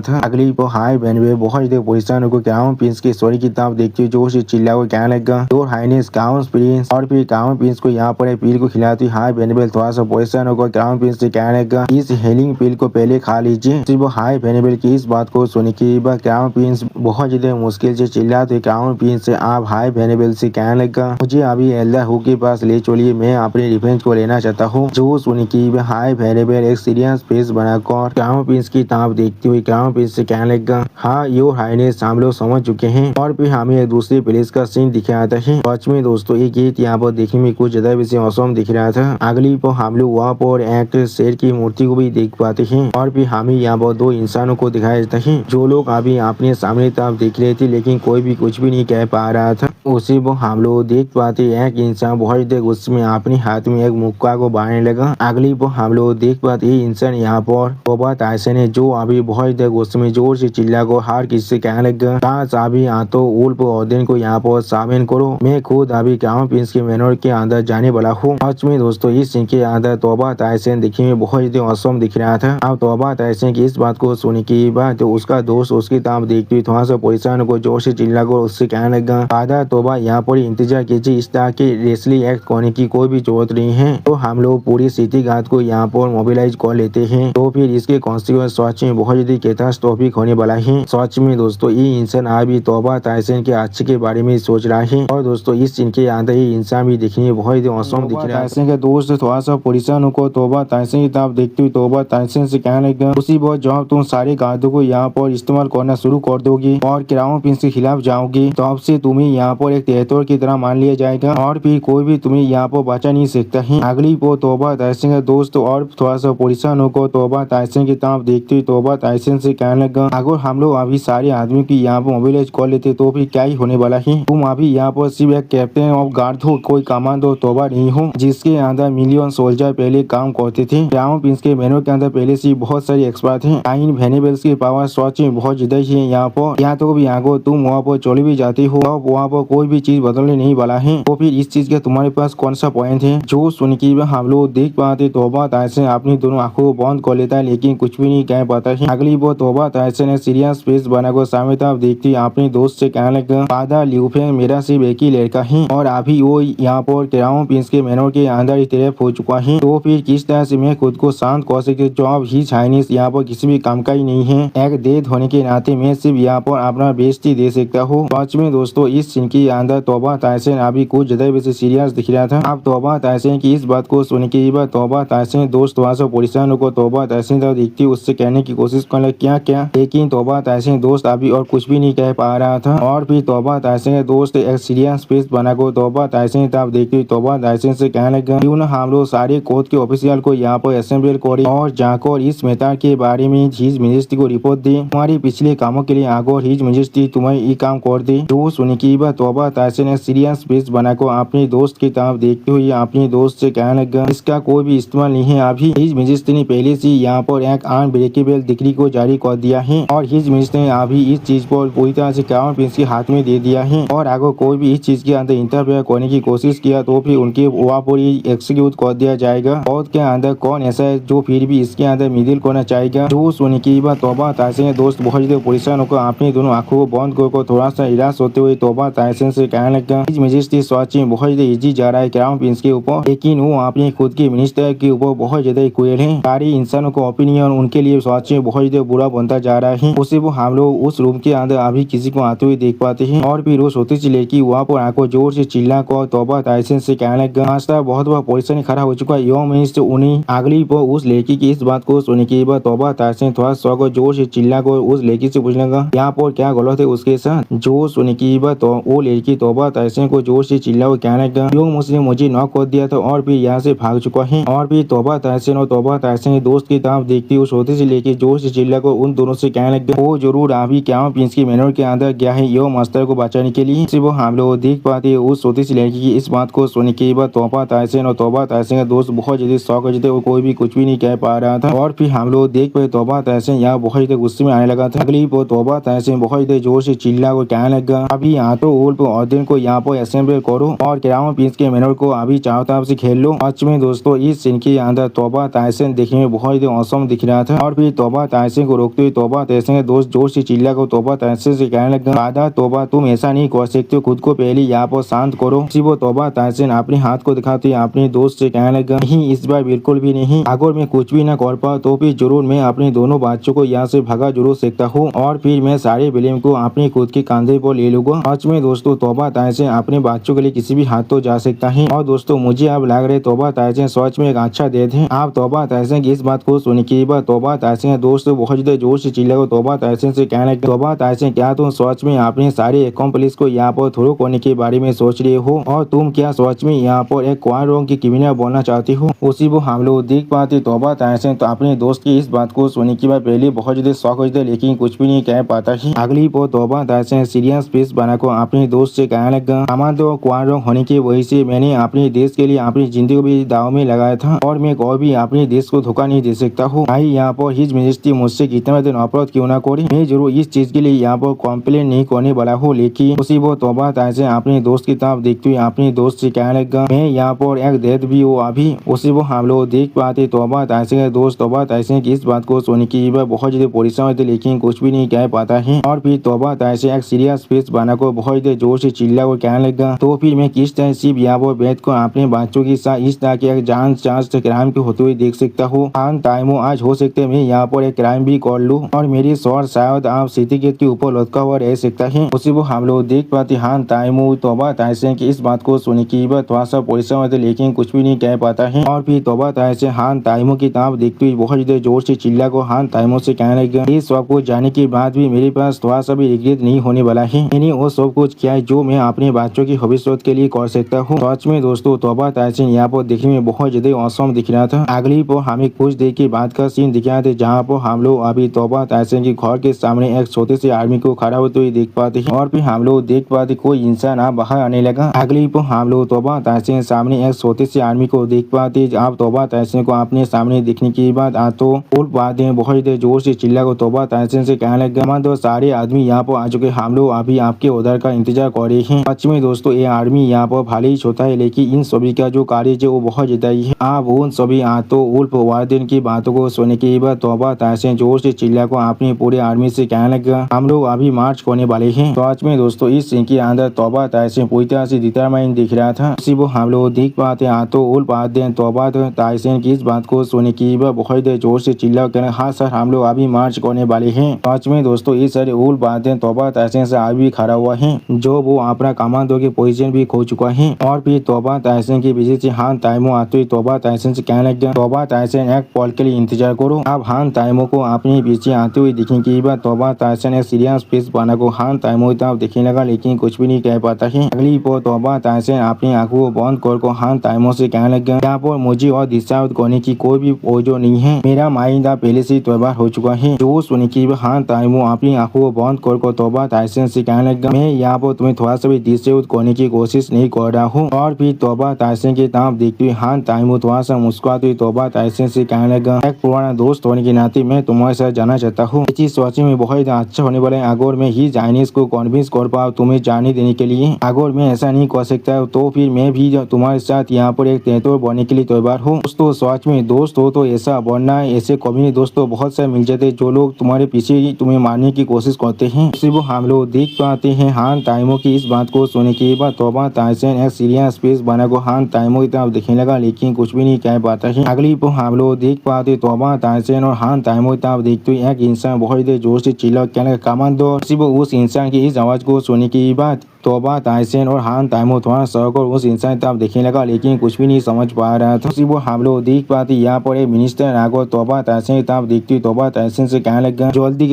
था। अगली वो हाई वेरिएबल बहुत ज्यादा परेशान होकर क्राउन प्रिंस की स्टोरी किताब देखते हुए जोर से चिल्ला को कहने लगा, योर हाइनेस क्राउन प्रिंस। और फिर क्राउन प्रिंस को यहाँ पर पील को खिलाती हाई वेरिएबल थोड़ा सा परेशान होकर क्राउन प्रिंस से कहने लगा, इस हीलिंग पिल को पहले खा लीजिए। सिर्फ हाई वेरिएबल की इस बात को सुन के बाद क्राउन प्रिंस बहुत ज्यादा मुश्किल से चिल्लाते क्राउन प्रिंस से आप हाई वेरिएबल से कहने लगा, मुझे अभी एल्डर हु के पास ले चलिए, मैं अपने रिवेंज को लेना चाहता हूँ। जो सुन के हाई वेरिएबल एक सीरियस फेस बनाकर क्राउन प्रिंस की तरफ देखते हुए क्राउन प्रिंस से कहने लगा, हाँ योर हाइनेस हम लोग समझ चुके हैं। और फिर हमें एक दूसरे प्लेस का सीन दिखाता है। सच में दोस्तों ये गीत यहाँ पर देखने में कुछ ज्यादा वैसे औसम दिख रहा था। अगली पर हम लोग वहाँ पर एक शेर की मूर्ति को भी देख पाते हैं। और फिर हमें यहाँ पर दो इंसानों को दिखाया जाता है जो लोग अभी अपने सामने तरफ देख रहे थे लेकिन कोई भी कुछ भी नहीं कह पा रहा था। उसी को हम लोग देख पाते एक इंसान बहुत देर उसमें अपने हाथ में एक मुक्का को बांधने लगा। अगली पर हम लोग देख पाते ये इंसान यहाँ पर तोबा टायसन है जो अभी बहुत देर उसमें जोर से चिल्ला को हर किसी से कहने लगा, काश अभी तो उल्फ ओडिन को यहाँ पर शामिल करो, मैं खुद अभी क्राउन प्रिंस के मेनोर के अंदर जाने वाला हूँ। सच में दोस्तों इस सीन के अंदर तोबा टायसन दिखने में बहुत ज्यादा औसम दिख रहा था। अब तोबा टायसन की इस बात को सुनने के बाद तो उसका दोस्त उसकी तरफ देखते हुए थोड़ा सा परेशान को जोर से चिल्ला कर उससे कहने लगा, फादर तोबा यहाँ पर इंतजार कीजिए, इस तरह के रेसली एक्ट करने की कोई भी जरूरत नहीं है। तो हम लोग पूरी सिटी गार्ड को यहाँ पर मोबिलाइज कर लेते हैं तो फिर इसके कॉन्सिक्वेंस सच में बहुत ज्यादा कैटास्ट्रोफिक होने वाला है। सच में दोस्तों ये इंसान अभी तोबा टायसन के अच्छे के बारे में सोच रहा है। और दोस्तों इस सीन के अंदर ये इंसान भी दिखने में बहुत ज्यादा औसम दिख रहा है। टायसन के दोस्त थोड़ा सा परेशान होकर तोबा टायसन की तरफ देखते हुए तोबा टायसन से कहने लगा, उसी बहुत जब तुम सारे गार्डों को यहाँ पर इस्तेमाल करना शुरू कर दोगी और क्राउन प्रिंस के खिलाफ जाओगी तो अब से तुम्हें यहाँ पर एक तेहतर की तरह मान लिया जाएगा और फिर कोई भी तुम्हें यहाँ पर बचा नहीं सकता है। अगली वो तोबा टायसन का दोस्त और थोड़ा सा परेशान होकर तोबा टायसन की तरफ देखते हुए तोबा टायसन से कहने लगा, अगर हम लोग अभी सारे आदमी की यहाँ पर मोबिलाइज कर लेते तो फिर क्या ही होने वाला है। तुम अभी यहाँ पर सिर्फ एक कैप्टन ऑफ गार्ड हो, कोई कमांडो तोबा नहीं हो जिसके अंदर मिलियन सोल्जर पहले काम करते थे। क्राउन प्रिंस के मेनू के अंदर पहले से बहुत सारे एक्सपर्ट हैं। टाइन वेनेबल्स की पावर सच में बहुत ज्यादा ही है यहाँ पर। यहाँ तो भी आगो तुम वहाँ पर चले भी जाते हो अब वहाँ पर कोई भी चीज बदलने नहीं वाला है तो फिर इस चीज का तुम्हारे पास कौन सा पॉइंट है। जो सुन के हम लोग देख पाते तोबा टायसन अपनी दोनों आंखों को बंद कर लेता है लेकिन कुछ भी नहीं कह पाता है। अगली वो तोबा टायसन ने सीरियस फेस बनाकर सामने तरफ देखती अपने दोस्त से कहने लगा, फादर ल्यूफेंग मेरा सिर्फ एक ही लड़का है और अभी वो यहाँ पर क्राउन प्रिंस के मेनोर के अंदर ही तरफ हो चुका है तो फिर किस तरह से मैं खुद को शांत कर सकती जो अब ही चाइनीज यहाँ पर किसी भी काम का ही नहीं है। एक डेथ होने के नाते मैं सिर्फ यहाँ पर अपना बेस्ट ही दे सकता हूँ। सच में दोस्तों इस सीन के अंदर तोबा टायसन अभी कुछ ज्यादा वैसे सीरियस दिख रहा था। अब तोबा टायसन की इस बात को सुन के बाद तोबा टायसन दोस्त वहाँ से परेशान होकर तोबा टायसन तरफ देखती उससे कहने की कोशिश करने क्या क्या, लेकिन तोबा टायसन दोस्त अभी और कुछ भी नहीं कह पा रहा था। और फिर तोबा टायसन के दोस्त एक सीरियस फेस बनाकर तोबा टायसन तरफ देखती तोबा टायसन से कहने लगा, क्यों न हम लोग सारे कोर्ट के ऑफिशियल को यहाँ पर असेंबल करें और जाकर इस मैटर के बारे में हिज मिनिस्ट्री को रिपोर्ट दे, तुम्हारे पिछले कामों के लिए आगे हिज मिनिस्ट्री तुम्हें ये काम कर दे। जो सुन के बाद तोबा टायसन ने सीरियस फेस बनाकर अपने दोस्त की तरफ देखते हुए अपने दोस्त से कहने लगा, इसका कोई भी इस्तेमाल नहीं है। अभी हिज मिनिस्ट्री ने पहले से यहाँ पर एक अनब्रेकेबल डिग्री को जारी कर दिया है और हिज मिनिस्ट्री ने अभी इस चीज पर पूरी तरह से क्राउन प्रिंस के हाथ में दे दिया है और अगर कोई भी इस चीज के अंदर इंटरफेयर करने की कोशिश किया तो फिर उनके वहाँ पर एक्सिक्यूट कर दिया जाएगा। और के अंदर कौन ऐसा है जो फिर भी इसके अंदर मिडिल करना चाहेगा। जो सुन के बाद तोबा टायसन दोस्त बहुत ज्यादा परेशान होकर अपनी दोनों आंखों को बंद कर थोड़ा सा निराश होते हुए तोबा टायसन से कहने लगा, हिज मिनिस्ट्री सच में बहुत ज्यादा इजी जा रहा है क्राउन प्रिंस के ऊपर, लेकिन वो अपने खुद के मिनिस्टर के ऊपर बहुत ज्यादा क्रूएल है। सारे इंसानों का ओपिनियन उनके लिए सच में बहुत ज्यादा बुरा बनता जा रहा है। उसे वो हम लोग उस रूम के अंदर अभी किसी को आते हुए देख पाते हैं और फिर वो छोटी सी लड़की वहाँ पर आंखों जोर से चिल्ला कर तोबा टायसन से कहने लगा, नाश्ता बहुत बड़ा परेशानी खड़ा हो चुका है। यौम मिनिस्टर उन्हीं अगली पर उस लड़की की इस बात को सुनने के बाद तोबा टायसन थोड़ा सा जोर से चिल्ला कर उस लड़की से पूछने लगा, यहाँ पर क्या गलत है उसके साथ। जो सुनने के बाद तो वो लड़की तोबा टायसन को जोर से चिल्ला कर कहने लगा, क्यों मुझे मुझे नॉक कर दिया था और फिर यहाँ से भाग चुका है। और फिर तोबा टायसन और तोबा टायसन दोस्त की तरफ देखती हुई छोटी सी लड़की जोर से चिल्ला कर उन दोनों से कहने लगा, वो जरूर अभी क्राउन प्रिंस की मेनोर के अंदर गया है यो मास्टर को बचाने के लिए। सिर्फ हम लोग देख पाते उस छोटी सी लड़की की इस बात को सुनने के बाद तोबा ताहसीन और तौबा ताहसीन के दोस्त बहुत ज्यादा शौक हो जाते और कोई भी कुछ भी नहीं कह पा रहा था। और फिर हम लोग देख पाए तौबा ताहसीन यहाँ बहुत ज्यादा गुस्से में आने लगा था। अगली पर तौबा ताहसीन बहुत ज्यादा जोर से चिल्ला को कहने लगा, अभी यहाँ तो उल्फ ऑर्डिन को यहाँ पर असेंबल करो और क्राउन प्रिंस के मैनर को अभी चारों तरफ से खेल लो। सच में दोस्तों इस सीन के अंदर तौबा ताहसीन देखने में बहुत ज्यादा औसम दिख रहा था। और फिर तौबा ताहसीन को रोकते हुए तौबा ताहसीन के दोस्त जोर से चिल्ला को तौबा ताहसीन से कहने लगा, बादा तौबा तुम ऐसा नहीं कर सकते, खुद को पहले यहाँ पर शांत करो। वो तौबा ताहसीन अपने हाथ को दिखाते अपने दोस्त से कहने लगा, नहीं इस बार बिल्कुल भी नहीं, अगर मैं कुछ भी न कर पाऊँ तो फिर जरूर मैं अपने दोनों बच्चों को यहाँ से भगा जरूर सकता हूँ और फिर मैं सारे ब्लेम को अपने खुद के कंधे पर ले लूंगा। सच में दोस्तों तौबा ताहसीन अपने बच्चों के लिए किसी भी हाथ तो जा सकता है। और दोस्तों मुझे अब लग रहा है तौबा ताहसीन सच में एक अच्छा डेट है। आप तौबा ताहसीन की इस बात को सुनने के बाद तौबा ताहसीन दोस्त बहुत ज्यादा जोर से चिल्ला को तौबा ताहसीन से कहने लगा, तौबा ताहसीन क्या तुम सच में अपने सारे अकॉम्प्लिस को यहाँ पर थ्रो करने के बारे में सोच रहे हो और तुम क्या सच में यहाँ पर एक क्वान की क्रिमिनल बनना चाहते हो। उसी वो हम लोग देख पाते तौबा ताहसीन तो अपने दोस्त की इस बात को सुनने के बाद पहले बहुत ज्यादा शौक होता है लेकिन कुछ भी नहीं कह पाता है। अगली पर तौबा ताहसीन सीरियस फेस बनाकर अपने दोस्त से कहने लगा, हमारे तो क्वान होने की वजह से मैंने अपने देश के लिए अपनी जिंदगी भी दाव में लगाया था और मैं कोई भी अपने देश को धोखा नहीं दे सकता हूँ। भाई यहाँ पर हिज मेजेस्टी मुझसे कितना दिन अपराध क्यों ना करे, मैं जरूर इस चीज के लिए यहाँ पर कॉम्प्लेन नहीं करने वाला हूँ। लेकिन उसी वो तौबा ताहसीन अपने दोस्त की तरफ देखते हुए अपने दोस्त से कहने लगा, मैं यहाँ पर एक डेट भी हूँ अभी। उसी वो हम लोग देख पाते तौबा ताहसीन के दोस्त तौबा ताहसीन की इस बात को सुनने की बहुत ज्यादा परेशान होते लेकिन कुछ भी नहीं कह पाता है। और फिर तौबा ताहसीन एक सीरियस फेस बनाकर बहुत ज्यादा जोर से चिल्ला को कहने लगा, तो फिर मैं किस तरह सिर्फ यहाँ पर बैठ कर अपने बच्चों के साथ इस तरह के एक जान चांस क्राइम के होते हुए देख सकता हूँ। टाइमो आज हो सकते है मैं यहाँ पर एक क्राइम भी कर लूँ और मेरी शॉर्ट शायद आप सिटी गेट के ऊपर लटका हुआ रह सकता है। उसी वो हम लोग देख पाते हान टाइमो तौबा ताहसीन की इस बात को सुनने की थोड़ा सा परेशान होते लेकिन कुछ भी नहीं कह पाता है। और फिर तौबा ताहसीन हान टाइमो की तरफ देखते हुए बहुत ज्यादा जोर से चिल्ला को हान टाइमो से कहने लगा, इस सब कुछ जाने के बाद भी मेरे पास थोड़ा सा भी रिग्रेट नहीं होने वाला है। मैंने वो सब कुछ किया है जो मैं अपने बच्चों की भविष्य के लिए कर सकता हूँ। सच में दोस्तों तौबा ताहसीन यहाँ पर देखने में बहुत ज्यादा औसम दिख रहा था। अगली पर हमें कुछ देर के बाद का सीन दिख रहा था जहाँ पर हम लोग अभी तौबा ताहसीन के घर के सामने एक छोटे से आर्मी को खड़ा होते हुए देख पाते हैं। और फिर हम लोग देख पाते कोई इंसान आप बाहर आने लगा। अगली पर हम लोग तौबा ताहसीन सामने एक छोटे से आर्मी को देख पाते। आप तौबा ताहसीन को अपने सामने देखने के बाद तो उल्फ बात बहुत जोर से चिल्ला को तौबा ताहसीन से कहने लगा, हमारे तो सारे आदमी यहाँ पर आ चुके, हम लोग अभी आपके ऑर्डर का इंतजार कर रहे हैं। सच में दोस्तों ये आर्मी यहाँ पर भले ही छोटा है लेकिन इन सभी का जो कार्य है वो बहुत ज्यादा ही है। आप उन सभी तो उल्फ ऑर्डिन की बातों को सुनने के बाद तौबा ताहसीन जोर से चिल्ला को अपने पूरे आर्मी से कहने लगा, हम लोग अभी मार्च करने वाले हैं। तो आज में दोस्तों इस सीन के अंदर तौबा ताहसीन पूरी तरह से डिटरमाइन दिख रहा था। उसी वो हम लोग देख पाते तो उल्फ ऑर्डिन तौबा ताहसीन की इस बात को सुनने की बहुत जोर से चिल्ला कर, हाँ सर हम लोग अभी मार्च करने वाले हैं। आज में दोस्तों इस सर उल्फ ऑर्डिन तौबा ताहसीन से आज भी खड़ा हुआ है जो वो अपना कमांडो की पोजीशन भी खो चुका है। और फिर तौबा ताहसीन की वजह से हान टाइमो आते हुए तौबा ताहसीन से कहने लगा, तौबा ताहसीन एक पल के लिए इंतजार करो। अब हान टाइमो को अपने पीछे आते हुए दिखने के बाद तौबा ताहसीन एक सीरियस फेस बना को हान टाइमो की तरफ देखने लगा लेकिन कुछ भी नहीं कह पाता है। अगली पर तौबा ताहसीन अपनी आंखों को बंद कर हान टाइमो से कहने लगा, यहाँ पर मुझे और डिसाइड करने की कोई भी वजह नहीं है, मेरा माइंड पहले से तैयार हो चुका है। जो सुनने की हान टाइमो अपनी आंखों को बंद कर तौबा ताहसीन से कहने लगा, मैं यहाँ पर तुम्हें थोड़ा सा भी डिसाइड करने की कोशिश नहीं कर रहा हूँ। और फिर तौबा ताहसीन की तरफ देखते हुए हान टाइमो थोड़ा सा मुस्कुराते हुए तौबा ताहसीन से कहने लगा, एक पुराना दोस्त होने के नाते मैं तुम्हारे साथ जाना चाहता हूँ। ये चीज सोचने में बहुत अच्छा होने वाला है। अगर मैं ही चाइनीज को कन्विंस कर पाऊँ तुम्हें जाने देने के लिए, अगर मैं ऐसा नहीं कर सकता तो फिर मैं भी तुम्हारे साथ यहाँ पर एक तेतुर बनने के लिए तैयार हूँ। दोस्तों सच में दोस्त हो तो ऐसा बनना है, ऐसे कभी दोस्तों बहुत सारे मिल जाते जो लोग तुम्हारे पीछे तुम्हें मारने की कोशिश करते हैं। इसी वो हम लोग देख पाते हैं हान टाइमो की इस बात को सुनने के बाद तौबा ताहसीन एक सीरियस फेस बना को हान टाइमो की तरफ देखने लगा लेकिन कुछ भी नहीं कह पाता है। अगली पर हम लोग देख पाते तौबा ताहसीन और हान टाइमो की तरफ देखते हुए एक इंसान बहुत देर जोर से चिल्ला कहने का कमांडो। उस इंसान की इस आवाज को सुनने के बाद तौबा ताहसीन और हान टाइमो थोड़ा सहकर उस इंसान की तरफ देखने लगा लेकिन कुछ भी नहीं समझ पा रहा था। वो हम लोग देख पाते यहाँ पर एक मिनिस्टर आकर तौबा ताहसीन की तरफ देखती तौबा ताहसीन से कहने लगा, जल्दी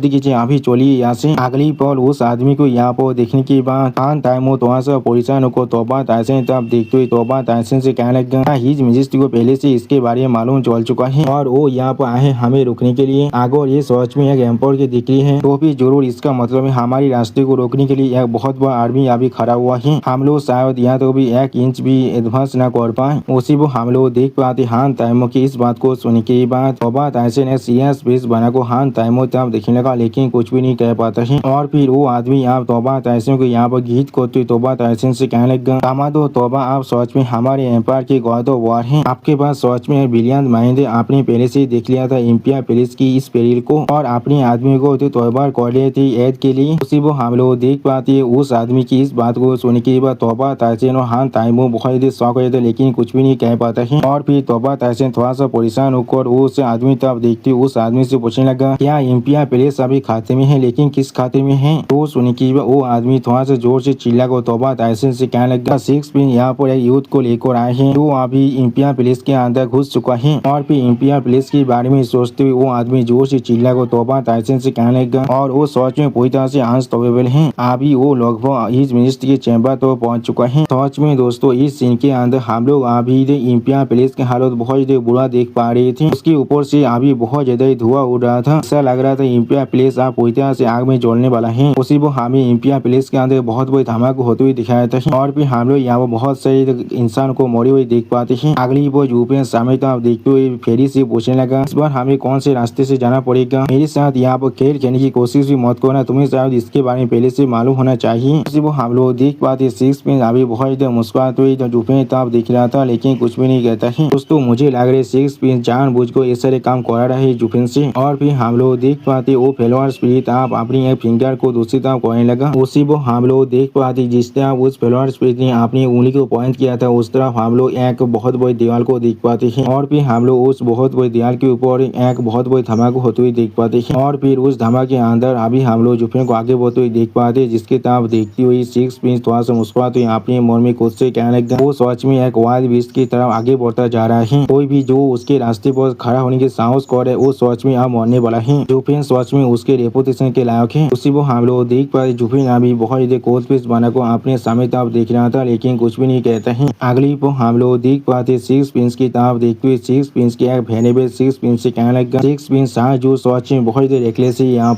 कीजिए अभी चलिए यहाँ से। अगली पल उस आदमी को यहाँ पर देखने के बाद हान टाइमो थोड़ा सा परेशान होकर तौबा ताहसीन की तरफ देखते हुए तौबा ताहसीन से कहने लगा, हिज मेजेस्टी को पहले से इसके बारे में मालूम चल चुका है और वो यहाँ पर आए हमें रोकने के लिए। अगर ये सच में एक एम्पायर की दिक्री है तो भी जरूर इसका मतलब है हमारी रास्ते को रोकने के लिए एक बहुत बड़ा आर्मी अभी खड़ा हुआ है। हम लोग शायद यहाँ तो भी 1 इंच भी एडवांस न कर पाए। उसी वो हम लोग देख पाते हान ताइमो की इस बात को सुन के बाद तोबा ताइसन ने सीरियस फेस बना को हान ताइमो तब देखने लगा, लेकिन कुछ भी नहीं कह पाता है। और फिर वो आदमी आप तोबा ताइसन को यहाँ पर गीत करते तोबा ताइसन से कहने लगा, कामादो तोबा आप सच में हमारे एम्पायर के गॉड ऑफ वॉर हैं। आपके पास सच में ब्रिलियंट माइंड है। आपने पहले से देख लिया था इंपिया पैलेस की इस पेरिल को और अपने आदमी को तो तोबा कर लिए थे ऐड के लिए। उसी वो हम लोग देख पाते उस आदमी की इस बात को सुन के बाद तोबा ताइसन और हान ताइमो बहुत ही शौक हुए थे, लेकिन कुछ भी नहीं कह पाता है। और फिर तोबा ताइसन थोड़ा सा परेशान होकर उस आदमी तब देखते उस आदमी से पूछने लगा, क्या इंपिया पैलेस अभी खाते में है? लेकिन किस खाते में है? तो सुन के वो आदमी थोड़ा सा जोर से चिल्ला को तोबा ताइसन से कहने लगा, 6 पिन यहाँ पर एक यूथ को लेकर आए हैं जो अभी इंपिया पैलेस के अंदर घुस चुका है। और फिर इंपिया पैलेस के बारे में सोचते हुए वो आदमी जोर से चिल्ला को तोबा ताइसन से कहने लगा, और वो सोच में पूरी तरह से अनस्टॉपेबल है। अभी वो लगभग हिज मिनिस्टर के चैम्बर तो पहुंच चुका है। सच में दोस्तों इस सीन के अंदर हम लोग अभी इंपिया पैलेस की हालत बहुत ज्यादा बुरा देख पा रहे थे। उसके ऊपर से अभी बहुत ज्यादा धुआं उड़ रहा था। ऐसा लग रहा था इंपिया पैलेस आप पूरी तरह से आग में जलने वाला है। उसी वो हमें इंपिया पैलेस के अंदर बहुत बड़ी धमाका होते हुए दिखाया था। और फिर हम लोग यहाँ बहुत सारे इंसान को मरे हुए देख पाते हैं। अगली वो यूपीएन सामने तो देखते हुए फेरी से पूछने लगा, इस बार हमें कौन से रास्ते से जाना पड़ेगा? मेरे साथ यहाँ पर खेल खेलने की कोशिश भी मत करना, तुम्हें शायद इसके बारे में पहले से मालूम होना चाहिए। उसी वो हम लोग देख पाते 6 पिन अभी बहुत ज्यादा मुस्कुराते हुए यूपीएन तब दिख रहा था, लेकिन कुछ भी नहीं कहता है। दोस्तों मुझे लग रहा है 6 पिन जानबूझ को इस सारे काम करा रहा है यूपीएन से। और फिर हम लोग देख पाते वो फेलोअर स्पिरिट आप अपनी एक फिंगर को दूसरी तरफ करने लगा। उसी वो हम लोग देख पाते जिस तरह उस फेलोअर स्पिरिट ने अपनी उंगली को पॉइंट किया था उस तरफ हम लोग एक बहुत बड़ी दीवार को देख पाते हैं। और फिर हम लोग उस बहुत बड़ी दीवार के ऊपर एक बहुत बड़ी धमाका होते हुए देख पाते हैं। और फिर उस धमाके के अंदर अभी हम लोग यूपीएन को आगे बढ़ते हुए देख पाते हैं, जिसके तरफ देखती हुई 6 पिन थोड़ा सा मुस्कुराते हुए अपने मन में खुद से कहने लगा, वो सच में एक वाइल्ड बीस्ट की तरफ आगे बढ़ता जा रहा है। कोई भी जो उसके रास्ते पर खड़ा होने के साहस करे वो सच में अब मरने वाला है। यूपीएन सच में उसके रेपुटेशन के लायक है। उसी वो हम लोग देख पाते यूपीएन अभी बहुत ज्यादा कोच पीस बना को अपने सामने तरफ देख रहा था, लेकिन कुछ भी नहीं कहता है। अगली वो हम लोग देख पाते 6 पिन की तरफ देखते हुए 6 पिन के एक वेनेबल 6 पिन से कहने लगा, 6 पिन जो सच में बहुत ज्यादा रेकलेस है यहाँ